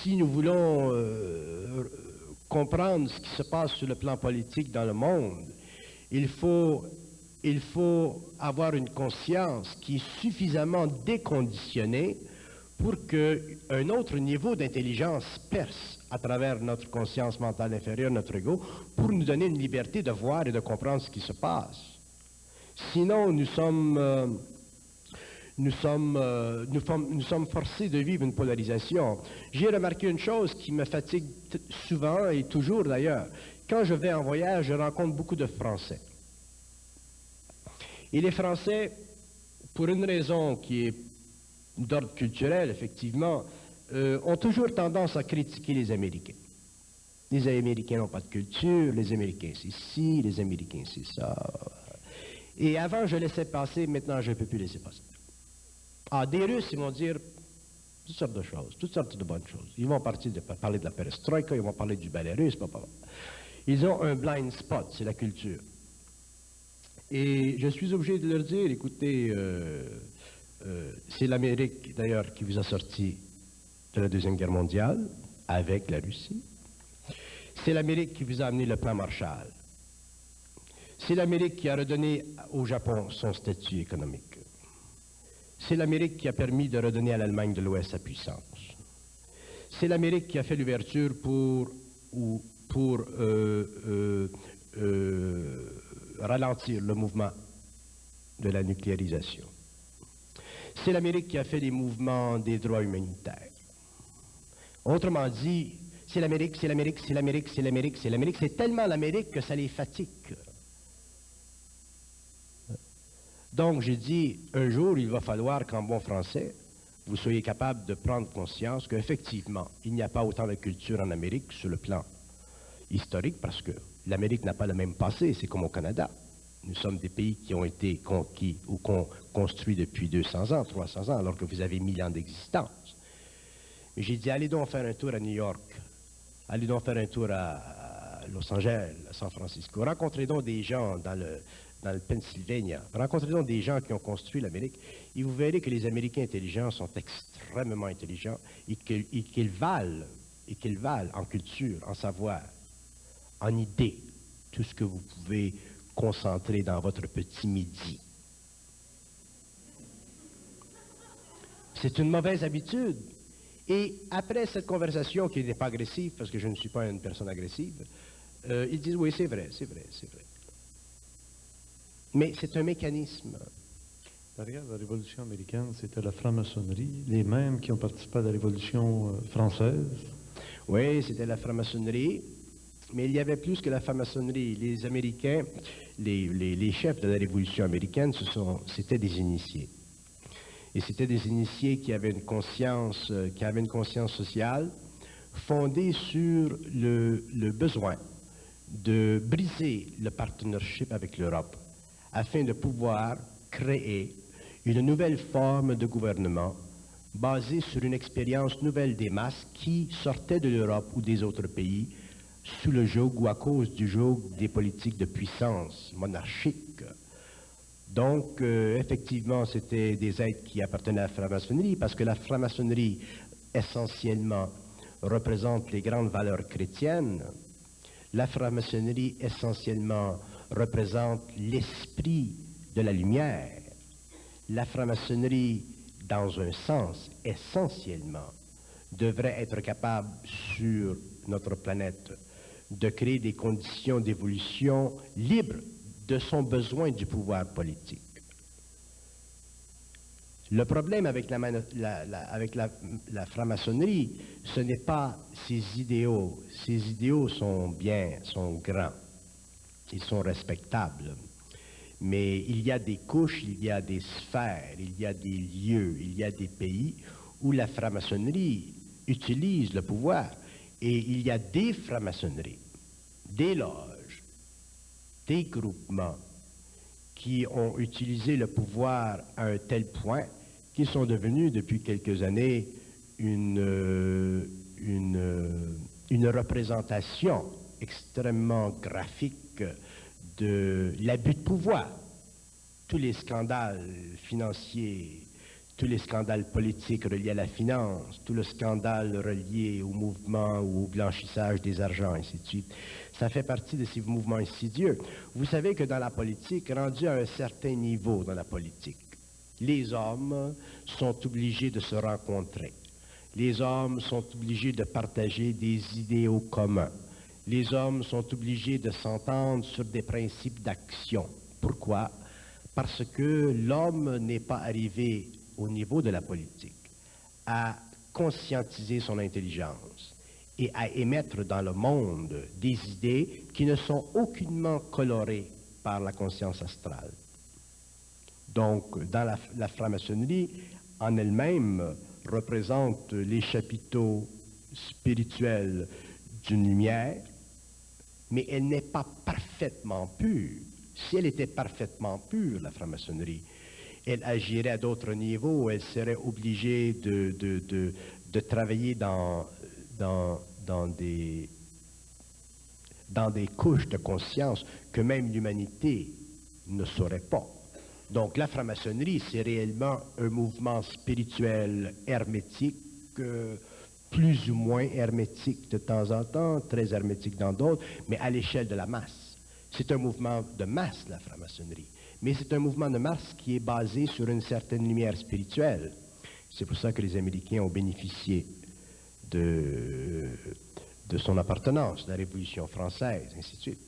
si nous voulons comprendre ce qui se passe sur le plan politique dans le monde, il faut avoir une conscience qui est suffisamment déconditionnée pour qu'un autre niveau d'intelligence perce à travers notre conscience mentale inférieure, notre ego, pour nous donner une liberté de voir et de comprendre ce qui se passe. Sinon, nous sommes forcés de vivre une polarisation. J'ai remarqué une chose qui me fatigue souvent, et toujours d'ailleurs. Quand je vais en voyage, je rencontre beaucoup de Français. Et les Français, pour une raison qui est d'ordre culturel, effectivement, ont toujours tendance à critiquer les Américains. Les Américains n'ont pas de culture, les Américains c'est ci, les Américains c'est ça. Et avant, je laissais passer, maintenant je ne peux plus laisser passer. Ah, des Russes, ils vont dire toutes sortes de choses, toutes sortes de bonnes choses. Ils vont parler de la perestroïka, ils vont parler du ballet russe, Ils ont un blind spot, c'est la culture. Et je suis obligé de leur dire, écoutez, c'est l'Amérique, d'ailleurs, qui vous a sorti de la Deuxième Guerre mondiale, avec la Russie. C'est l'Amérique qui vous a amené le plan Marshall. C'est l'Amérique qui a redonné au Japon son statut économique. C'est l'Amérique qui a permis de redonner à l'Allemagne de l'Ouest sa puissance. C'est l'Amérique qui a fait l'ouverture pour ralentir le mouvement de la nucléarisation. C'est l'Amérique qui a fait les mouvements des droits humanitaires. Autrement dit, c'est l'Amérique, c'est l'Amérique, c'est l'Amérique, c'est l'Amérique, c'est l'Amérique. C'est tellement l'Amérique que ça les fatigue. Donc, j'ai dit, un jour, il va falloir qu'en bon français, vous soyez capable de prendre conscience qu'effectivement, il n'y a pas autant de culture en Amérique sur le plan historique, parce que l'Amérique n'a pas le même passé, c'est comme au Canada. Nous sommes des pays qui ont été conquis ou construits depuis 200 ans, 300 ans, alors que vous avez 1000 ans d'existence. Mais j'ai dit, allez donc faire un tour à New York, allez donc faire un tour à Los Angeles, à San Francisco, rencontrez donc des gens dans le Pennsylvania, rencontrez donc des gens qui ont construit l'Amérique, et vous verrez que les Américains intelligents sont extrêmement intelligents et qu'ils valent en culture, en savoir, en idées, tout ce que vous pouvez concentrer dans votre petit midi. C'est une mauvaise habitude. Et après cette conversation, qui n'était pas agressive, parce que je ne suis pas une personne agressive, ils disent, oui, c'est vrai, c'est vrai, c'est vrai. Mais c'est un mécanisme. Regarde, la Révolution américaine, c'était la franc-maçonnerie, les mêmes qui ont participé à la Révolution française. Oui, c'était la franc-maçonnerie, mais il y avait plus que la franc-maçonnerie. Les Américains, les chefs de la Révolution américaine, c'était des initiés. Et c'était des initiés qui avaient une conscience sociale fondée sur le besoin de briser le partnership avec l'Europe afin de pouvoir créer une nouvelle forme de gouvernement basée sur une expérience nouvelle des masses qui sortaient de l'Europe ou des autres pays sous le joug ou à cause du joug des politiques de puissance monarchique. Donc, effectivement, c'était des êtres qui appartenaient à la franc-maçonnerie, parce que la franc-maçonnerie, essentiellement, représente les grandes valeurs chrétiennes. La franc-maçonnerie, essentiellement, représente l'esprit de la lumière. La franc-maçonnerie, dans un sens, essentiellement, devrait être capable, sur notre planète, de créer des conditions d'évolution libres de son besoin du pouvoir politique. Le problème avec la franc-maçonnerie, ce n'est pas ses idéaux. Ses idéaux sont grands, ils sont respectables. Mais il y a des couches, il y a des sphères, il y a des lieux, il y a des pays où la franc-maçonnerie utilise le pouvoir. Et il y a des franc-maçonneries, des loges, des groupements qui ont utilisé le pouvoir à un tel point qu'ils sont devenus depuis quelques années une représentation extrêmement graphique de l'abus de pouvoir. Tous les scandales financiers, tous les scandales politiques reliés à la finance, tout le scandale relié au mouvement ou au blanchissage des argents, ainsi de suite. Ça fait partie de ces mouvements insidieux. Vous savez que dans la politique, rendu à un certain niveau dans la politique, les hommes sont obligés de se rencontrer. Les hommes sont obligés de partager des idéaux communs. Les hommes sont obligés de s'entendre sur des principes d'action. Pourquoi? Parce que l'homme n'est pas arrivé au niveau de la politique à conscientiser son intelligence et à émettre dans le monde des idées qui ne sont aucunement colorées par la conscience astrale. Donc, dans la franc-maçonnerie, en elle-même, représente les chapiteaux spirituels d'une lumière, mais elle n'est pas parfaitement pure. Si elle était parfaitement pure, la franc-maçonnerie, elle agirait à d'autres niveaux, elle serait obligée de travailler dans des couches de conscience que même l'humanité ne saurait pas. Donc la franc-maçonnerie, c'est réellement un mouvement spirituel hermétique, plus ou moins hermétique de temps en temps, très hermétique dans d'autres, mais à l'échelle de la masse. C'est un mouvement de masse, la franc-maçonnerie. Mais c'est un mouvement de masse qui est basé sur une certaine lumière spirituelle. C'est pour ça que les Américains ont bénéficié de son appartenance, de la Révolution française, ainsi de suite.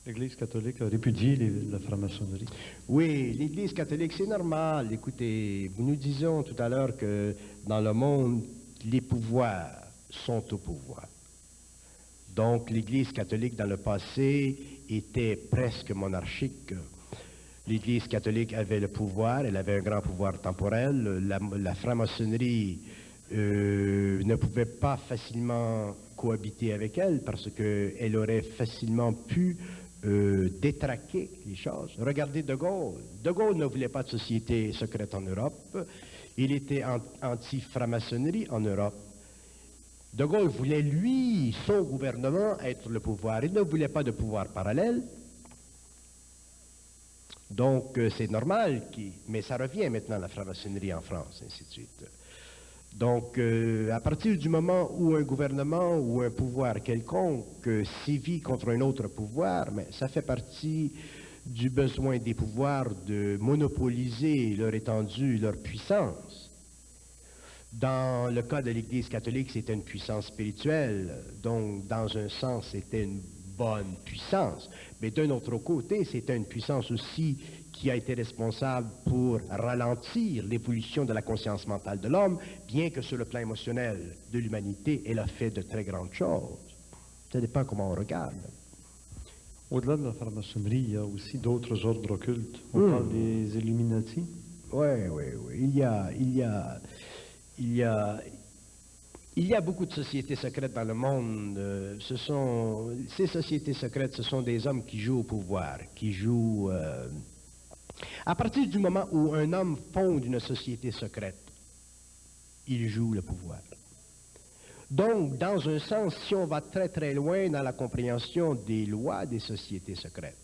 L'Église catholique a répudié la franc-maçonnerie. Oui, l'Église catholique, c'est normal. Écoutez, nous disions tout à l'heure que dans le monde, les pouvoirs sont au pouvoir. Donc, l'Église catholique, dans le passé, était presque monarchique. L'Église catholique avait le pouvoir, elle avait un grand pouvoir temporel. La franc-maçonnerie ne pouvait pas facilement cohabiter avec elle parce qu'elle aurait facilement pu détraquer les choses. Regardez De Gaulle. De Gaulle ne voulait pas de société secrète en Europe. Il était anti-franc-maçonnerie en Europe. De Gaulle voulait, lui, son gouvernement, être le pouvoir. Il ne voulait pas de pouvoir parallèle. Donc, c'est normal, mais ça revient maintenant, la franc-maçonnerie en France, ainsi de suite. Donc, à partir du moment où un gouvernement ou un pouvoir quelconque sévit contre un autre pouvoir, mais ça fait partie du besoin des pouvoirs de monopoliser leur étendue, leur puissance. Dans le cas de l'Église catholique, c'était une puissance spirituelle, donc dans un sens, c'était une bonne puissance. Mais d'un autre côté, c'était une puissance aussi qui a été responsable pour ralentir l'évolution de la conscience mentale de l'homme, bien que sur le plan émotionnel de l'humanité, elle a fait de très grandes choses. Ça dépend comment on regarde. Au-delà de la franc-maçonnerie, il y a aussi d'autres ordres occultes. On parle des Illuminati. Oui. Il y a beaucoup de sociétés secrètes dans le monde. Ces sociétés secrètes, ce sont des hommes qui jouent au pouvoir, qui jouent... À partir du moment où un homme fonde une société secrète, il joue le pouvoir. Donc, dans un sens, si on va très très loin dans la compréhension des lois des sociétés secrètes,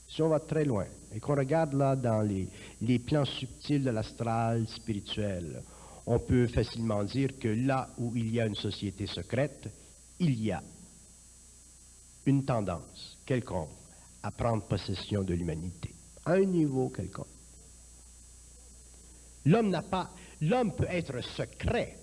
si on va très loin et qu'on regarde là dans les plans subtils de l'astral spirituel, on peut facilement dire que là où il y a une société secrète, il y a une tendance quelconque à prendre possession de l'humanité, à un niveau quelconque. L'homme peut être secret,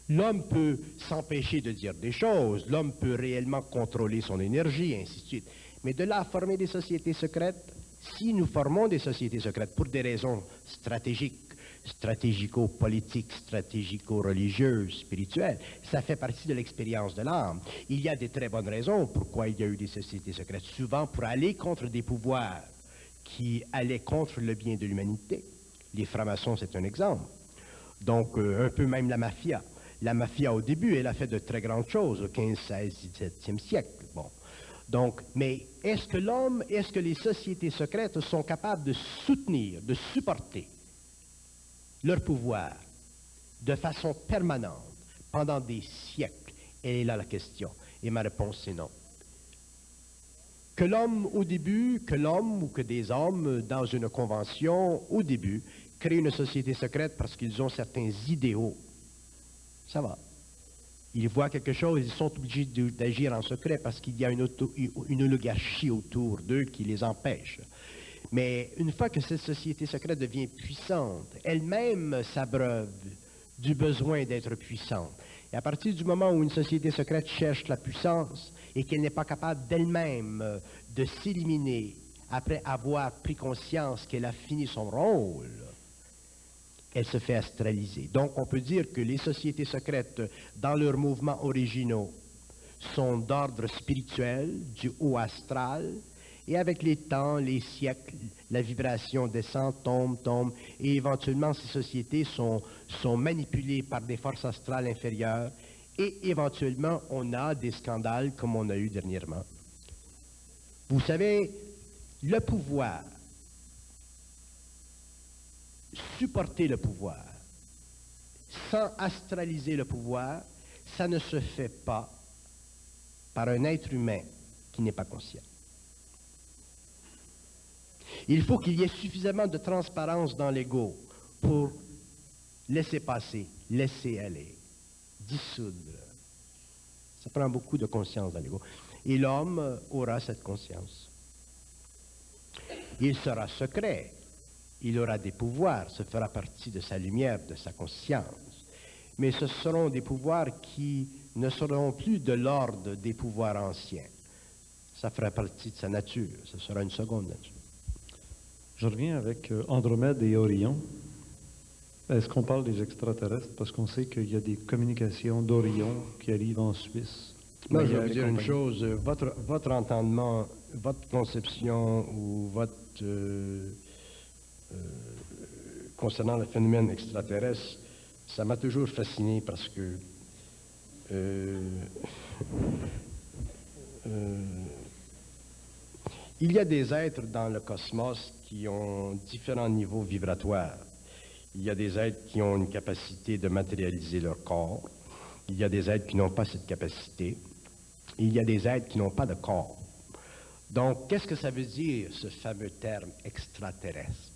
l'homme peut s'empêcher de dire des choses, l'homme peut réellement contrôler son énergie, ainsi de suite. Mais de là à former des sociétés secrètes, si nous formons des sociétés secrètes pour des raisons stratégiques, stratégico-politiques, stratégico-religieuses, spirituelles, ça fait partie de l'expérience de l'âme. Il y a des très bonnes raisons pourquoi il y a eu des sociétés secrètes, souvent pour aller contre des pouvoirs qui allaient contre le bien de l'humanité. Les francs-maçons, c'est un exemple. Donc, un peu même la mafia. La mafia, au début, elle a fait de très grandes choses au 15, 16, 17e siècle. Bon. Donc, mais est-ce que l'homme, est-ce que les sociétés secrètes sont capables de soutenir, de supporter leur pouvoir de façon permanente pendant des siècles? Et là la question. Et ma réponse, c'est non. Que l'homme au début, que l'homme ou que des hommes dans une convention au début créent une société secrète parce qu'ils ont certains idéaux, ça va. Ils voient quelque chose, ils sont obligés d'agir en secret parce qu'il y a une oligarchie autour d'eux qui les empêche. Mais une fois que cette société secrète devient puissante, elle-même s'abreuve du besoin d'être puissante. Et à partir du moment où une société secrète cherche la puissance et qu'elle n'est pas capable d'elle-même de s'éliminer après avoir pris conscience qu'elle a fini son rôle, elle se fait astraliser. Donc on peut dire que les sociétés secrètes, dans leurs mouvements originaux, sont d'ordre spirituel, du haut astral, et avec les temps, les siècles, la vibration descend, tombe, et éventuellement ces sociétés sont manipulées par des forces astrales inférieures, et éventuellement on a des scandales comme on a eu dernièrement. Vous savez, le pouvoir, supporter le pouvoir, sans astraliser le pouvoir, ça ne se fait pas par un être humain qui n'est pas conscient. Il faut qu'il y ait suffisamment de transparence dans l'ego pour laisser passer, laisser aller, dissoudre. Ça prend beaucoup de conscience dans l'ego. Et l'homme aura cette conscience. Il sera secret, il aura des pouvoirs, ce fera partie de sa lumière, de sa conscience. Mais ce seront des pouvoirs qui ne seront plus de l'ordre des pouvoirs anciens. Ça fera partie de sa nature, ce sera une seconde nature. Je reviens avec Andromède et Orion. Est-ce qu'on parle des extraterrestres? Parce qu'on sait qu'il y a des communications d'Orion qui arrivent en Suisse. Moi, je vais vous dire une chose. Votre entendement, votre conception ou votre... concernant le phénomène extraterrestre, ça m'a toujours fasciné parce que il y a des êtres dans le cosmos qui ont différents niveaux vibratoires. Il y a des êtres qui ont une capacité de matérialiser leur corps. Il y a des êtres qui n'ont pas cette capacité. Il y a des êtres qui n'ont pas de corps. Donc, qu'est-ce que ça veut dire, ce fameux terme extraterrestre?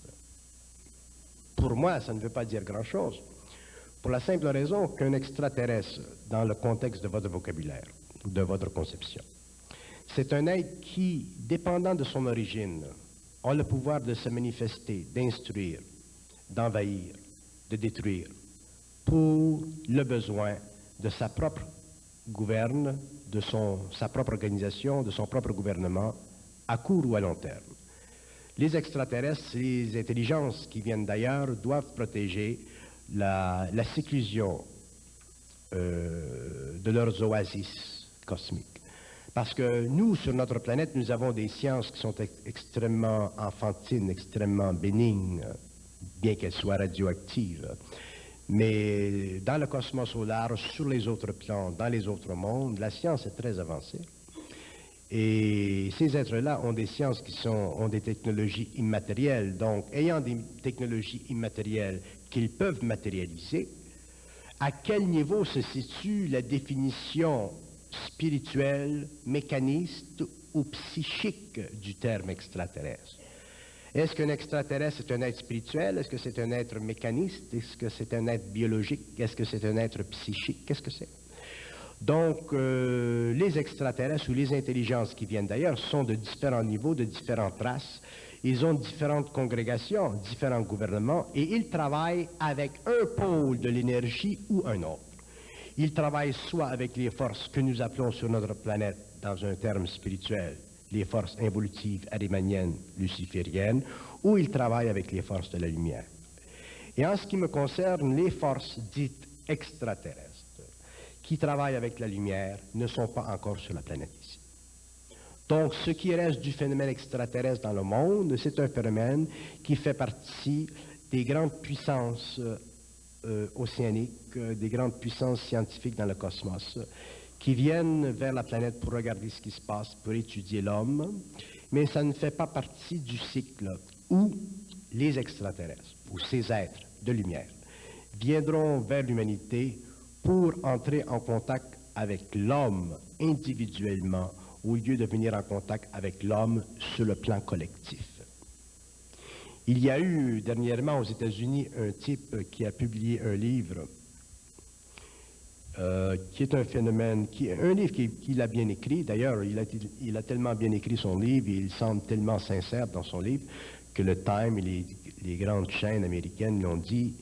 Pour moi, ça ne veut pas dire grand-chose. Pour la simple raison qu'un extraterrestre, dans le contexte de votre vocabulaire, de votre conception, c'est un être qui, dépendant de son origine, a le pouvoir de se manifester, d'instruire, d'envahir, de détruire, pour le besoin de sa propre gouverne, de sa propre organisation, de son propre gouvernement, à court ou à long terme. Les extraterrestres, les intelligences qui viennent d'ailleurs, doivent protéger la séclusion de leurs oasis cosmiques. Parce que nous, sur notre planète, nous avons des sciences qui sont extrêmement enfantines, extrêmement bénignes, bien qu'elles soient radioactives. Mais dans le cosmos au large, sur les autres plans, dans les autres mondes, la science est très avancée. Et ces êtres-là ont des sciences ont des technologies immatérielles. Donc, ayant des technologies immatérielles qu'ils peuvent matérialiser, à quel niveau se situe la définition spirituelle, mécaniste ou psychique du terme extraterrestre? Est-ce qu'un extraterrestre est un être spirituel? Est-ce que c'est un être mécaniste? Est-ce que c'est un être biologique? Est-ce que c'est un être psychique? Qu'est-ce que c'est? Donc, les extraterrestres ou les intelligences qui viennent d'ailleurs sont de différents niveaux, de différentes races. Ils ont différentes congrégations, différents gouvernements, et ils travaillent avec un pôle de l'énergie ou un autre. Ils travaillent soit avec les forces que nous appelons sur notre planète, dans un terme spirituel, les forces involutives, arimaniennes, lucifériennes, ou ils travaillent avec les forces de la lumière. Et en ce qui me concerne, les forces dites extraterrestres, qui travaillent avec la lumière, ne sont pas encore sur la planète ici. Donc, ce qui reste du phénomène extraterrestre dans le monde, c'est un phénomène qui fait partie des grandes puissances océaniques, des grandes puissances scientifiques dans le cosmos, qui viennent vers la planète pour regarder ce qui se passe, pour étudier l'homme, mais ça ne fait pas partie du cycle où les extraterrestres, ou ces êtres de lumière, viendront vers l'humanité pour entrer en contact avec l'homme individuellement, au lieu de venir en contact avec l'homme sur le plan collectif. Il y a eu dernièrement aux États-Unis un type qui a publié un livre qui est un phénomène, un livre qu'il a bien écrit. D'ailleurs, il a tellement bien écrit son livre, et il semble tellement sincère dans son livre, que le Time et les grandes chaînes américaines lui ont dit,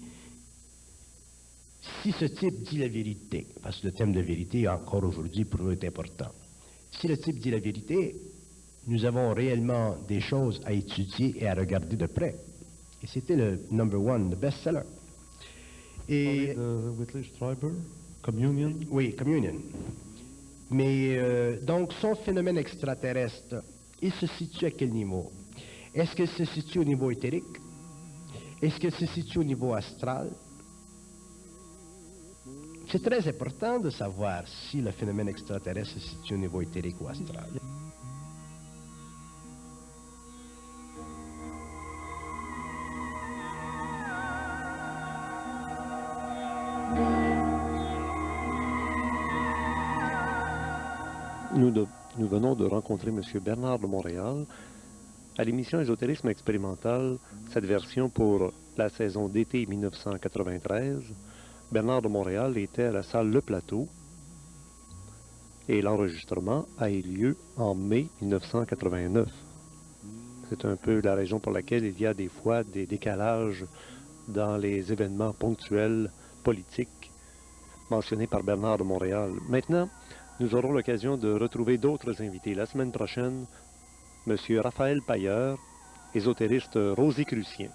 si ce type dit la vérité, parce que le thème de vérité, encore aujourd'hui, pour nous est important, si le type dit la vérité, nous avons réellement des choses à étudier et à regarder de près. Et c'était le number one, le best-seller. Et Whitley Strieber, Communion. oui, Communion. Mais donc, son phénomène extraterrestre, il se situe à quel niveau? Est-ce qu'il se situe au niveau éthérique? Est-ce qu'il se situe au niveau astral? C'est très important de savoir si le phénomène extraterrestre se situe au niveau éthérique ou astral. Nous venons de rencontrer M. Bernard de Montréal à l'émission Ésotérisme expérimental, cette version pour la saison d'été 1993. Bernard de Montréal était à la salle Le Plateau et l'enregistrement a eu lieu en mai 1989. C'est un peu la raison pour laquelle il y a des fois des décalages dans les événements ponctuels politiques mentionnés par Bernard de Montréal. Maintenant, nous aurons l'occasion de retrouver d'autres invités. La semaine prochaine, M. Raphaël Pailleur, ésotériste rosicrucien.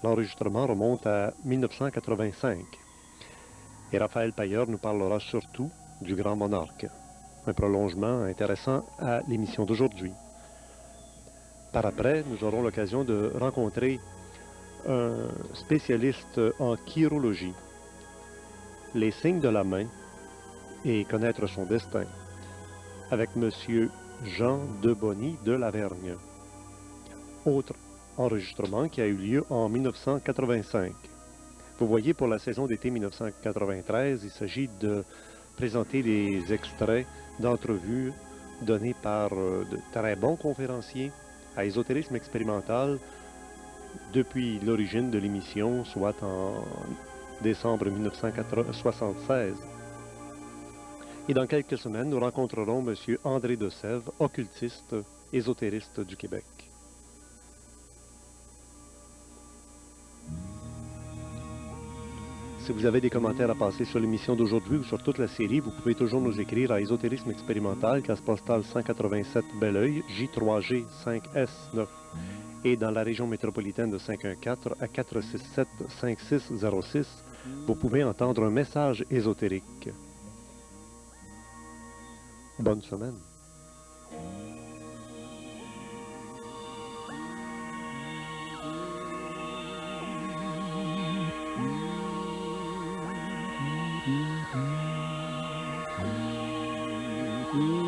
L'enregistrement remonte à 1985. Et Raphaël Pailleur nous parlera surtout du Grand Monarque. Un prolongement intéressant à l'émission d'aujourd'hui. Par après, nous aurons l'occasion de rencontrer un spécialiste en chirologie, les signes de la main et connaître son destin, avec M. Jean Debonny de Lavergne. Autre enregistrement qui a eu lieu en 1985. Vous voyez, pour la saison d'été 1993, il s'agit de présenter des extraits d'entrevues données par de très bons conférenciers à Ésotérisme expérimental depuis l'origine de l'émission, soit en décembre 1976. Et dans quelques semaines, nous rencontrerons M. André Dessève, occultiste, ésotériste du Québec. Si vous avez des commentaires à passer sur l'émission d'aujourd'hui ou sur toute la série, vous pouvez toujours nous écrire à Ésotérisme expérimental, case postale 187 Belleuil, J3G 5S9, et dans la région métropolitaine de 514 à 467-5606, vous pouvez entendre un message ésotérique. Bonne semaine. Mm-hmm.